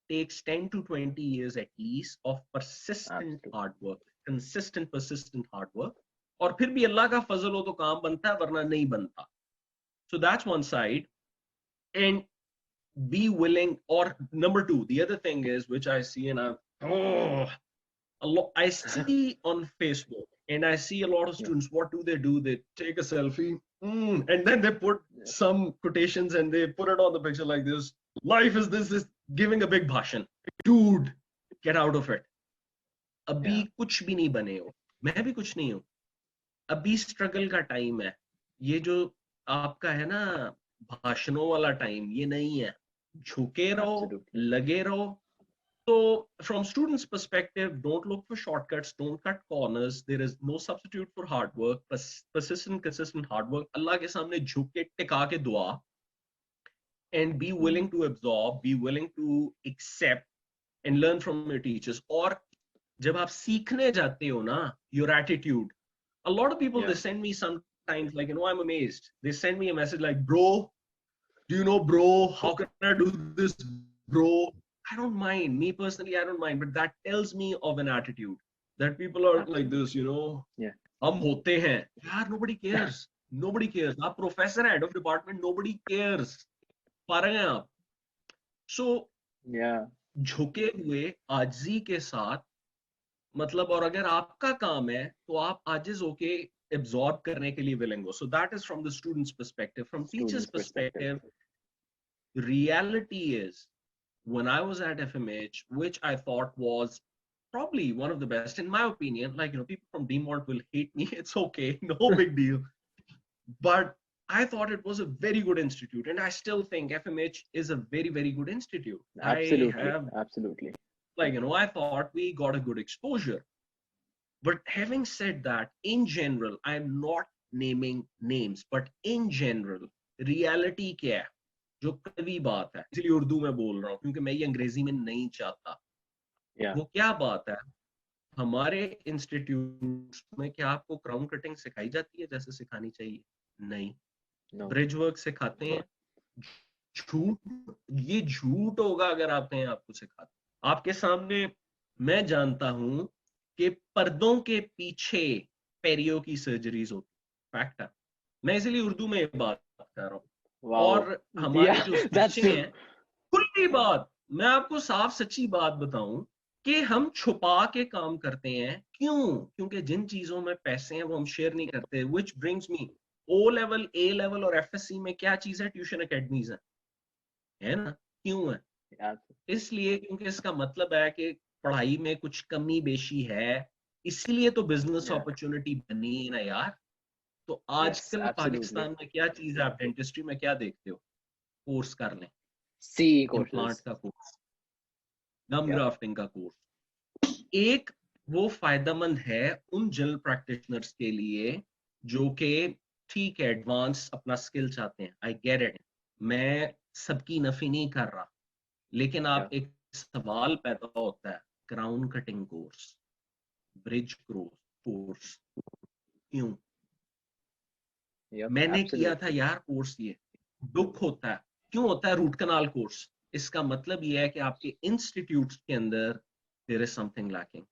Takes 10 to 20 years at least of persistent hard work, consistent, persistent hard work. और फिर भी अल्लाह का फजल हो तो काम बनता है, वरना नहीं बनता. So that's one side. And be willing, or number two, the other thing is, which I see, and I see on Facebook, and I see a lot of students, what do? They take a selfie, and then they put some quotations and they put it on the picture like this. Life is this giving a big bhashan. Dude, get out of it. अभी कुछ भी नहीं बने हो, मैं भी कुछ नहीं हूँ. अभी स्ट्रगल का टाइम है. ये जो आपका है ना भाषणों वाला टाइम, ये नहीं है. झुके रहो, लगे रहो. So from students' perspective, don't look for shortcuts, don't cut corners. There is no substitute for hard work, persistent, consistent hard work. Allah के सामने झुक के टिका के दुआ. And be willing to absorb, be willing to accept and learn from your teachers. और जब आप सीखने जाते हो ना, your attitude. A lot of people, they send me sometimes like, I'm amazed. They send me a message like, bro, do you know, bro, how can I do this, bro? I don't mind. Me personally, I don't mind. But that tells me of an attitude that people are like this, हम होते हैं. यार, nobody cares. Nobody cares. आप professor, head of department, nobody cares. पा रहे हैं आप. So, झुके हुए आजिज़ी के साथ, मतलब, और अगर आपका काम है तो आप आजिज़ होके absorb करने के लिए willing हो. So that is from the student's perspective. From teacher's perspective, reality is, when I was at FMH, which I thought was probably one of the best, in my opinion, like, people from DMart will hate me. It's okay. No big deal. But I thought it was a very good institute. And I still think FMH is a very, very good institute. Absolutely. Like, I thought we got a good exposure. But having said that, in general, I am not naming names, but in general, reality क्या है, जो कड़वी बात है, इसलिए उर्दू में बोल रहा हूँ क्योंकि मैं ये अंग्रेजी में नहीं चाहता। वो क्या बात है, हमारे इंस्टीट्यूट में क्या आपको क्राउन कटिंग सिखाई जाती है जैसे सिखानी चाहिए? नहीं। ब्रिज वर्क सिखाते हैं? झूठ, ये झूठ होगा अगर आप कहें आपको सिखाते। आपके सामने मैं जानता हूं कि पर्दों के पीछे पेरियो की सर्जरीज होती, फैक्ट है। मैं इसलिए उर्दू में बात कर रहा हूँ। और हमारे जो बच्चे हैं, खुली बात, मैं आपको साफ सच्ची बात बताऊं कि हम छुपा के काम करते हैं। क्यों? क्योंकि जिन चीजों में पैसे हैं वो हम शेयर नहीं करते। Which brings me, O level, A level और एफएससी में क्या चीज है? ट्यूशन एकेडमीज है ना? क्यों है? इसलिए क्योंकि इसका मतलब है कि पढ़ाई में कुछ कमी बेशी है, इसीलिए तो बिजनेस अपॉर्चुनिटी बनी है ना यार। तो आजकल पाकिस्तान में क्या चीज है, आप डेंटिस्ट्री में क्या देखते हो? कोर्स कर लें, इम्प्लांट का कोर्स, गम ग्राफ्टिंग का कोर्स। एक वो फायदेमंद है उन जनरल प्रैक्टिशनर्स के लिए जो कि ठीक है एडवांस अपना स्किल चाहते हैं, आई गेट इट, मैं सबकी नफी नहीं कर रहा, लेकिन आप एक सवाल पैदा होता है, crown cutting course, bridge course क्यों? मैंने किया था यार कोर्स, ये दुख होता है। क्यों होता है? Root canal course. इसका मतलब ये है कि आपके इंस्टीट्यूट के अंदर देयर इज समथिंग लैकिंग,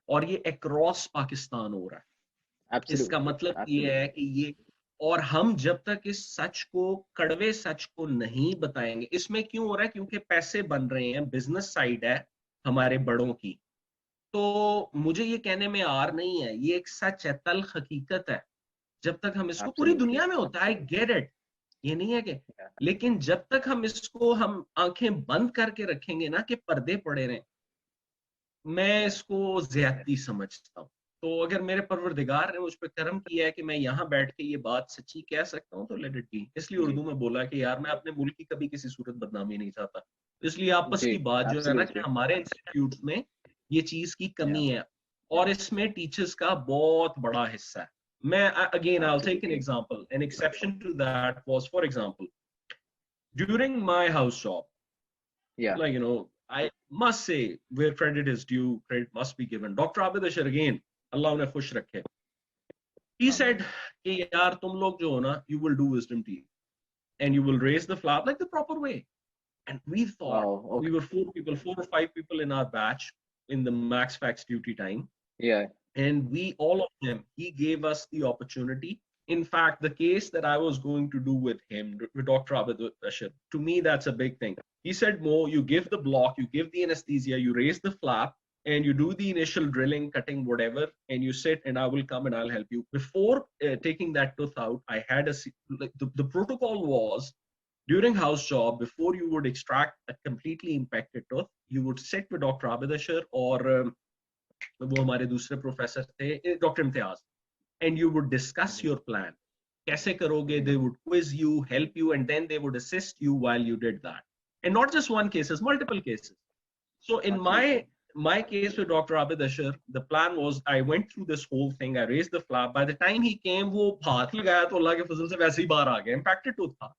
और ये अक्रॉस पाकिस्तान हो रहा है। इसका मतलब ये है कि ये, और हम जब तक इस सच को, कड़वे सच को नहीं बताएंगे, इसमें क्यों हो रहा है? क्योंकि पैसे बन रहे हैं, बिजनेस साइड है हमारे बड़ों की। तो मुझे ये कहने में आर नहीं है, ये एक सच है, तल्ख हकीकत है। जब तक हम इसको, पूरी दुनिया में होता है, आई गेट इट, ये नहीं है कि, लेकिन जब तक हम इसको, हम आंखें बंद करके रखेंगे ना कि पर्दे पड़े रहे, मैं इसको ज्यादती समझता हूँ। तो अगर मेरे परवरदिगार ने मुझ पर करम किया है कि मैं यहाँ बैठ के ये बात सच्ची कह सकता हूँ तो लेट इट बी। इसलिए उर्दू में बोला कि यार मैं अपने मुल्क की कभी किसी सूरत बदनामी नहीं चाहता। इसलिए आपस की बात जो है ना कि हमारे इंस्टीट्यूट में ये चीज की कमी है, और इसमें टीचर्स का बहुत बड़ा हिस्सा है। मैं again I'll take an example. An exception to that was, for example, during my house job, like, you know, I must say where credit is due, credit must be given. Dr. Abid Ashar, again, Allah उन्हें खुश रखे, he said कि यार तुम लोग जो हो ना, you will do wisdom teeth and you will raise the flap like the proper way. And we thought, we were 4 or 5 people in our batch in the max fax duty time. And we, all of them, he gave us the opportunity. In fact, the case that I was going to do with him, with Dr. Abid Ashar, to me, that's a big thing. He said, Mo, you give the block, you give the anesthesia, you raise the flap, and you do the initial drilling, cutting, whatever, and you sit, and I will come and I'll help you. Before taking that tooth out, I had like the protocol was, during house job, before you would extract a completely impacted tooth, you would sit with Dr. Abid Ashar or वो हमारे दूसरे professor थे, doctor Imtiaz, and you would discuss your plan, कैसे करोगे, they would quiz you, help you, and then they would assist you while you did that, and not just one cases, multiple cases. So in my case with Dr. Abid Ashar, the plan was I went through this whole thing, I raised the flap. By the time he came, वो हाथ लगाया तो अल्लाह के फजल से वैसे ही बाहर आ गया, impacted tooth था.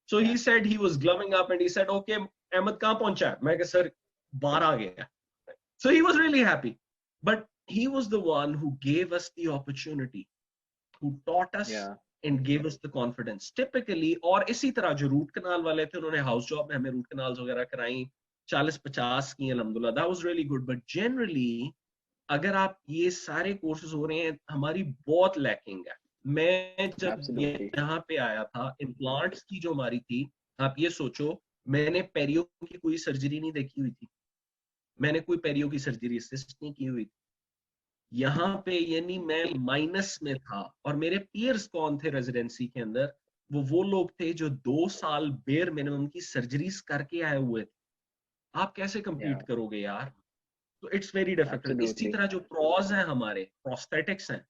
So he said he was gloving up and he said, okay, Ahmad कहाँ पहुंचा है? मैं कहा सर बाहर आ गया. So he was really happy. But he was the one who gave us the opportunity, who taught us and gave us the confidence. Typically, और इसी तरह जो रूट कनाल वाले थे, उन्होंने हाउस जॉब में हमें रूट कनाल्स वगैरह कराई, 40-50 की अल्हम्दुलिल्लाह, that was really good. But generally, अगर आप ये सारे कोर्सेज हो रहे हैं, हमारी बहुत लैकिंग है. मैं जब यहाँ पे आया था, इम्प्लांट्स की जो हमारी थी, आप ये सोचो, मैंने पेरियो की कोई सर्जरी नहीं देखी हुई थी, मैंने कोई पेरियो की सर्जरी असिस्ट नहीं की हुई थी यहाँ पे, यानी मैं माइनस में था. और मेरे पीयर्स कौन थे रेजिडेंसी के अंदर? वो लोग थे जो 2 साल बेयर मिनिमम की सर्जरीज करके आए हुए थे. आप कैसे कंपीट करोगे यार? तो इट्स वेरी डिफिकल्ट. इसी तरह जो प्रॉज है, हमारे प्रोस्थेटिक्स हैं,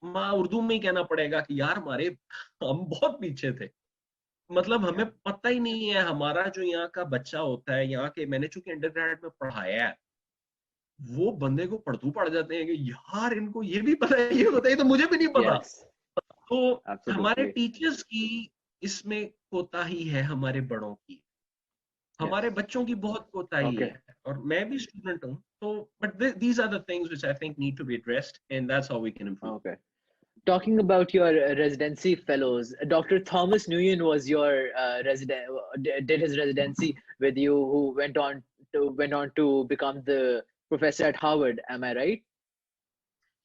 माँ उर्दू में ही कहना पड़ेगा कि यार हमारे, हम बहुत पीछे थे. मतलब हमें पता ही नहीं है, हमारा जो यहाँ का बच्चा होता है, यहाँ के, मैंने चूंकि अंडरग्रेड में पढ़ाया है, वो बंदे को पढ़तू पड़ जाते हैं कि यार इनको ये भी पता है, ये पता है, तो मुझे भी नहीं पता। Yes, तो हमारे absolutely. टीचर्स की इसमें कोताही है, हमारे बड़ों की, हमारे Yes. बच्चों की बहुत कोताही Okay. है, और मैं भी स्टूडेंट हूँ, तो but these are the things which I think need to be addressed, and that's how we can improve. Okay. Talking about your residency fellows, Dr. Thomas Nguyen was your resident, did his residency with you, who went on to become the professor at Harvard. Am I right?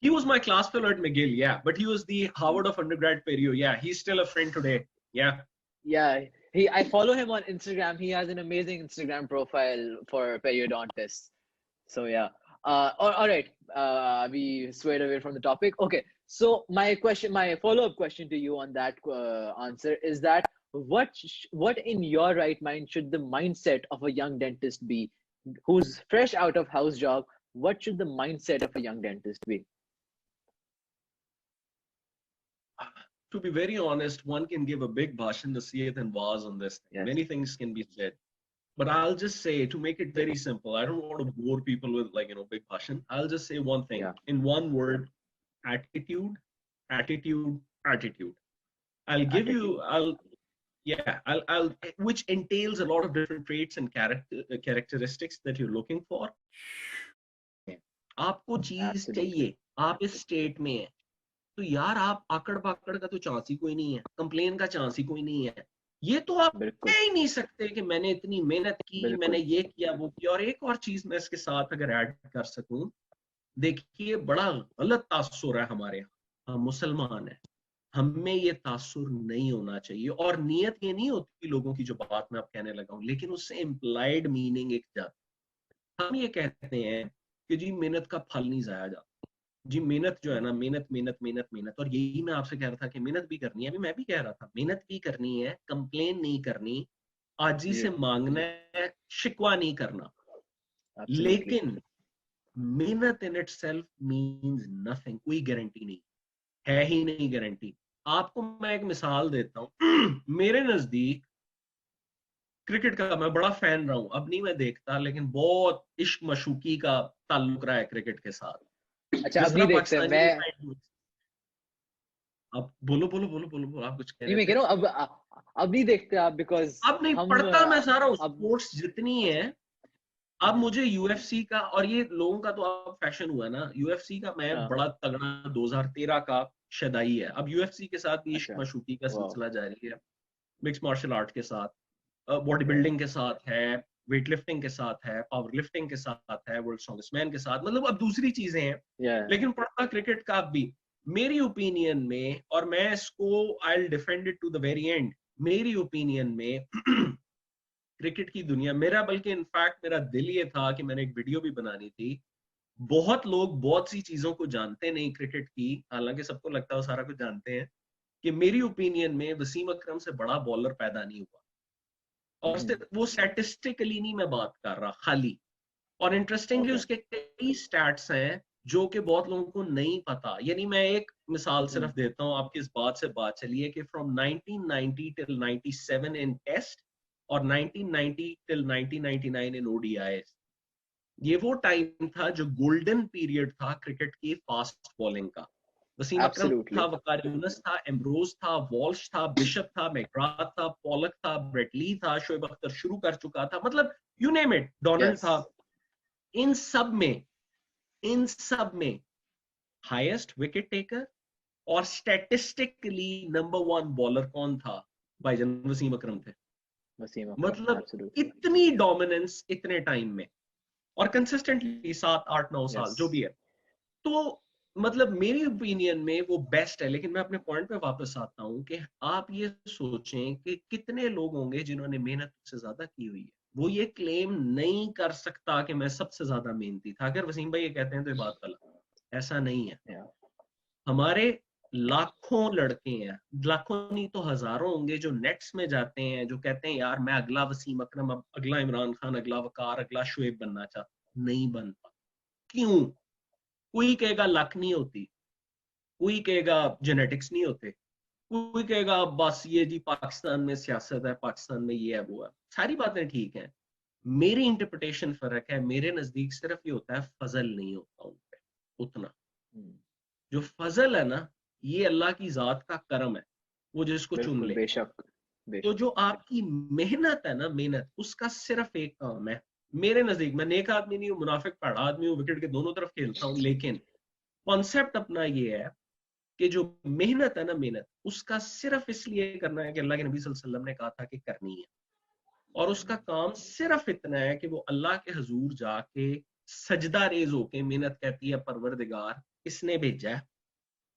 He was my class fellow at McGill, yeah, but he was the Harvard of undergrad Perio. Yeah, he's still a friend today. Yeah. Yeah, I follow him on Instagram. He has an amazing Instagram profile for periodontists. So yeah. All right. We swayed away from the topic. Okay. So my follow-up question to you on that answer is that what in your right mind should the mindset of a young dentist be, who's fresh out of house job? What should the mindset of a young dentist be? To be very honest, one can give a big bhashan, nasiyat and waz on this thing. Yes. Many things can be said. But I'll just say, to make it very simple, I don't want to bore people with, like, big bhashan. I'll just say one thing. Yeah. In one word: attitude, attitude, attitude. I'll give you, I'll which entails a lot of different traits and characteristics that you're looking for. आपको चीज Absolutely. चाहिए, आप इस state में है, तो यार आप आकड़ पाकड़ का तो चांस ही कोई नहीं है, कंप्लेन का चांस ही कोई नहीं है। ये तो आप बिल्कुल कह ही नहीं सकते कि मैंने इतनी मेहनत की, बिल्कुल मैंने ये किया वो किया। और एक और चीज मैं इसके साथ अगर ऐड कर सकूं, देखिए बड़ा गलत तासुर है हमारे यहाँ, हम मुसलमान हैं, हमें ये तासुर नहीं होना चाहिए। और नियत ये नहीं होती लोगों की, जो बात मैं अब कहने लगा हूँ, लेकिन उससे इम्प्लाइड मीनिंग एक जाती। हम ये कहते हैं कि जी मेहनत का फल नहीं जाया जाता, जी मेहनत जो है ना, मेहनत मेहनत मेहनत मेहनत। और यही मैं आपसे कह रहा था कि मेहनत भी करनी है, अभी मैं भी कह रहा था मेहनत भी करनी है, कंप्लेन नहीं करनी, आजी से मांगना है, शिकवा नहीं करना। Absolutely. लेकिन मेहनत इन इटसेल्फ मींस नथिंग, कोई गारंटी नहीं है, ही नहीं गारंटी। आपको मैं एक मिसाल देता हूँ। मेरे नजदीक क्रिकेट का मैं बड़ा फैन रहा हूँ, अब नहीं मैं देखता, लेकिन बहुत इश्क मशूकी का ताल्लुक रहा है क्रिकेट के साथ। अच्छा, जिस अब तरह नहीं देखते पाकिस्तानी मैं। अब बोलो बोलो बोलो बोलो बोलो, आप कुछ कह नहीं, रहे मैं कह थे। रहा हूँ अब नहीं देखते आप, बिकॉज अब नहीं हम पढ़ता मैं सारा अब स्पोर्ट्स जितनी है। अब मुझे यूएफसी का, और ये लोगों का तो अब फैशन हुआ है ना, यूएफसी का मैं हाँ, बड़ा तगड़ा 2013 का शदाई है। अब यूएफसी के साथ भी इश्क अच्छा, मशूकी का वाह, सिलसिला जारी है, मिक्स मार्शल आर्ट के साथ, बॉडी ओके, बिल्डिंग के साथ है, वेट लिफ्टिंग के साथ है, पावर लिफ्टिंग के साथ है, वर्ल्ड स्ट्रॉन्गेस्ट मैन के साथ, मतलब अब दूसरी चीजें हैं, या लेकिन पढ़ता क्रिकेट का अब भी। मेरी ओपिनियन में, और मैं इसको I will defend it to the very end, मेरी ओपिनियन में क्रिकेट की दुनिया, मेरा बल्कि इनफैक्ट मेरा दिल ये था कि मैंने एक वीडियो भी बनानी थी। बहुत लोग बहुत सी चीजों को जानते नहीं क्रिकेट की, हालांकि सबको लगता है वो सारा कुछ जानते हैं, कि मेरी ओपिनियन में वसीम अकरम से बड़ा बॉलर पैदा नहीं हुआ। और वो स्टैटिस्टिकली नहीं मैं बात कर रहा खाली, और इंटरेस्टिंगली ओके, उसके कई स्टैट्स हैं जो कि बहुत लोगों को नहीं पता। यानी मैं एक मिसाल सिर्फ देता हूँ, आपकी इस बात से बात चलिए कि फ्रॉम 1990 टिल 97 इन टेस्ट, और 1990 टिल 1999 इन ओडीआईज, ये वो टाइम था जो गोल्डन पीरियड था क्रिकेट की फास्ट बॉलिंग का। वसीम अकरम था, एब्सोल्युटली, वकार यूनुस था, एम्ब्रोज था, वॉल्श था, बिशप था, मैकग्राथ था, पॉलक था, ब्रेटली था, शोएब अख्तर शुरू कर चुका था, मतलब you name it, Donald yes, था। इन सब में हाईएस्ट विकेट टेकर और स्टैटिस्टिकली नंबर 1 बॉलर कौन था? भाईजान वसीम अकरम थे। वसीम अकरम, मतलब एब्सोल्युटली, इतनी डोमिनेंस इतने टाइम में, और कंसिस्टेंटली 7 8 9 साल यस, जो भी है। तो मतलब मेरी ओपिनियन में वो बेस्ट है। लेकिन मैं अपने पॉइंट पे वापस आता हूँ कि आप ये सोचें कि कितने लोग होंगे जिन्होंने मेहनत से ज्यादा की हुई है। वो ये क्लेम नहीं कर सकता कि मैं सबसे ज्यादा मेहनती था। अगर वसीम भाई ये कहते हैं तो ये बात गलत, ऐसा नहीं है। या हमारे लाखों लड़के हैं, लाखों नहीं तो हजारों होंगे जो नेट्स में जाते हैं, जो कहते हैं यार मैं अगला वसीम अकरम, अब अगला इमरान खान, अगला वकार, अगला शुएब बनना चाहता। नहीं बनता। क्यों? कोई कहेगा लक नहीं होती, कोई कहेगा जेनेटिक्स नहीं होते, कोई कहेगा बस ये जी पाकिस्तान में सियासत है, पाकिस्तान में ये है वो है। सारी बातें ठीक हैं, मेरी इंटरप्रिटेशन फर्क है, मेरे नजदीक सिर्फ ये होता है फजल नहीं होता उन पे उतना। जो फजल है ना, ये अल्लाह की जात का करम है, वो जिसको चुन बिल्कुल, ले। बेशक तो जो आपकी मेहनत है ना, मेहनत, उसका सिर्फ एक काम है मेरे नजदीक। मैं नेक आदमी नहीं हूँ, मुनाफिक पड़ा आदमी हूँ, विकेट के दोनों तरफ खेलता हूँ, लेकिन कॉन्सेप्ट अपना ये है कि जो मेहनत है ना, मेहनत उसका सिर्फ इसलिए करना है कि अल्लाह के नबी सल्लल्लाहु अलैहि वसल्लम ने कहा था कि करनी है, और उसका काम सिर्फ इतना है कि वो अल्लाह के हजूर जाके सजदा रेज होके मेहनत कहती है, परवरदिगार किसने भेजा है,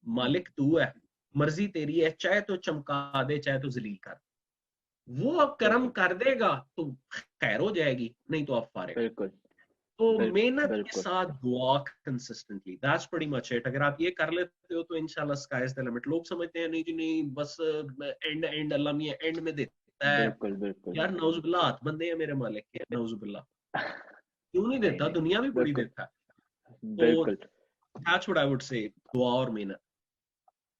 मालिक तू है, मर्जी तेरी है, चाहे तो चमका दे चाहे तो जलील कर। वो अब कर्म कर देगा तो खैर हो जाएगी, नहीं तो आप फारिग। बिल्कुल तो बिल्कुल मेहनत के बिल्कुल साथ दुआ consistently, that's pretty much it. अगर आप ये कर लेते हो तो इंशाल्लाह स्काई इज द लिमिट। लोग समझते हैं नहीं जी नहीं, बस end end Allah Miyan end में देता है। बिल्कुल बिल्कुल यार नौजुबिल्ला, हाथ बंदे हैं मेरे मालिक के, नौजुबिल्ला, क्यों नहीं नहीं देता, नहीं, दुनिया भी बड़ी बिल्कुल देता है। तो बिल्कुल that's what I would say, दुआ और मेहनत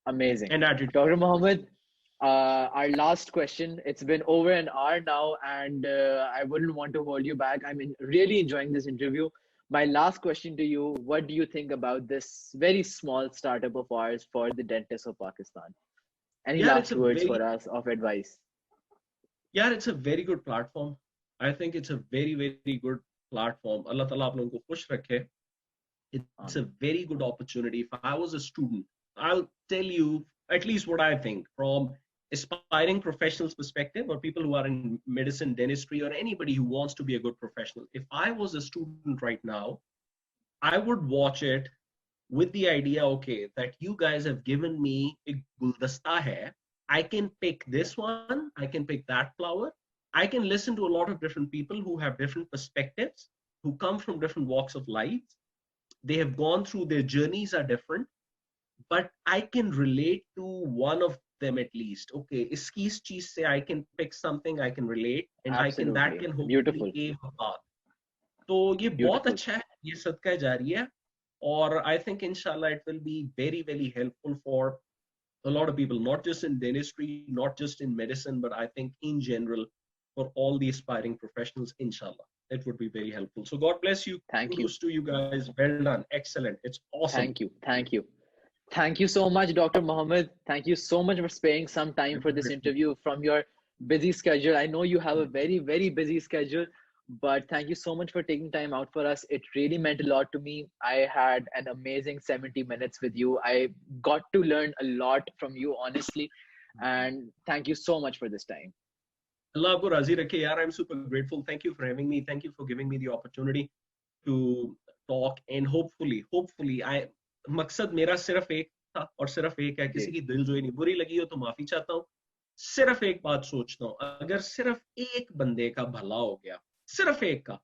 amazing. And attitude. Dr. Mohammed, our last question. It's been over an hour now, and I wouldn't want to hold you back. Really enjoying this interview. My last question to you: what do you think about this very small startup of ours for the dentists of Pakistan? Any यार it's last a words very for us of advice? यार it's a very good platform. I think it's a very very good platform. अल्लाह ताला आप लोगों को खुश रखे। It's a very good opportunity. If I was a student, I'll tell you at least what I think from aspiring professionals perspective, or people who are in medicine, dentistry, or anybody who wants to be a good professional. If I was a student right now, I would watch it with the idea, okay, that you guys have given me a guldasta hai. I can pick this one, I can pick that flower. I can listen to a lot of different people who have different perspectives, who come from different walks of life. They have gone through, their journeys are different, but I can relate to one of them at least. Okay, is cheese say I can pick something I can relate, and I can, that Absolutely can hopefully beautiful, pave a path. तो ये बहुत beautiful. अच्छा है, ये सदका जारी है, और I think inshallah it will be very very helpful for a lot of people, not just in dentistry, not just in medicine, but I think in general for all the aspiring professionals, inshallah it would be very helpful. So God bless you. Thank you, Kudos to you guys. Well done. Excellent. It's awesome. thank you, thank you. Thank you so much, Dr. Mohammed. Thank you so much for sparing some time for this interview from your busy schedule. I know you have a very, very busy schedule, but thank you so much for taking time out for us. It really meant a lot to me. I had an amazing 70 minutes with you. I got to learn a lot from you, honestly. And thank you so much for this time. Allah आपको राजी रखे यार. I'm super grateful. Thank you for having me. Thank you for giving me the opportunity to talk, and hopefully I, मकसद मेरा सिर्फ एक था और सिर्फ एक है, किसी की दिल जो नहीं बुरी लगी हो तो माफी चाहता हूँ. सिर्फ एक बात सोचता हूँ, अगर सिर्फ एक बंदे का भला हो गया, सिर्फ एक का.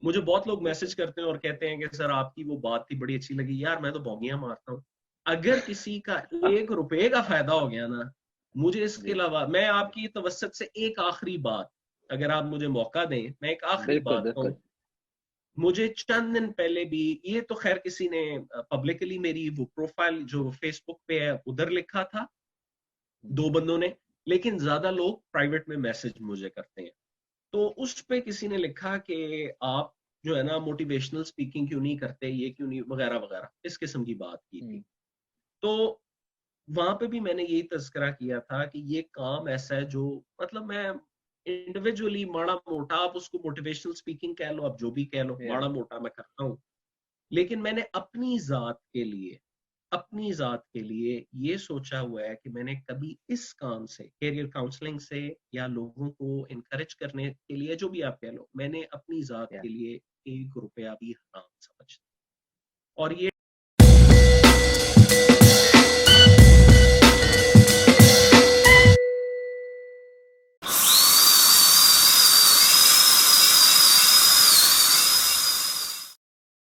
मुझे बहुत लोग मैसेज करते हैं और कहते हैं कि सर आपकी वो बात थी बड़ी अच्छी लगी. यार मैं तो भौंगियां मारता हूँ. अगर किसी का ₹1 का फायदा हो गया ना, मुझे इसके अलावा, मैं आपकी तवस्सुत से एक आखिरी बात, अगर आप मुझे मौका दें, मैं एक आखिरी बिल्कुल बात बिल्कुल. कहूँ. मुझे चंद दिन पहले भी, ये तो खैर किसी ने पब्लिकली मेरी वो प्रोफाइल जो फेसबुक पे है उधर लिखा था, 2 बंदों ने, लेकिन ज्यादा लोग प्राइवेट में मैसेज मुझे करते हैं. तो उस पे किसी ने लिखा कि आप जो है ना मोटिवेशनल स्पीकिंग क्यों नहीं करते, ये क्यों नहीं, वगैरह वगैरह, इस किस्म की बात की थी. तो वहां पे भी मैंने यही तज़किरा किया था कि ये काम ऐसा है जो, मतलब मैं इंडिविजुअली माड़ा मोटा, आप उसको मोटिवेशनल स्पीकिंग कह लो, आप जो भी कह लो, माड़ा मोटा मैं करता हूँ. लेकिन मैंने अपनी जात के लिए ये सोचा हुआ है कि मैंने कभी इस काम से, कैरियर काउंसलिंग से, या लोगों को इनकरेज करने के लिए, जो भी आप कह लो, मैंने अपनी जात के लिए ₹1 भी हराम समझा. और ये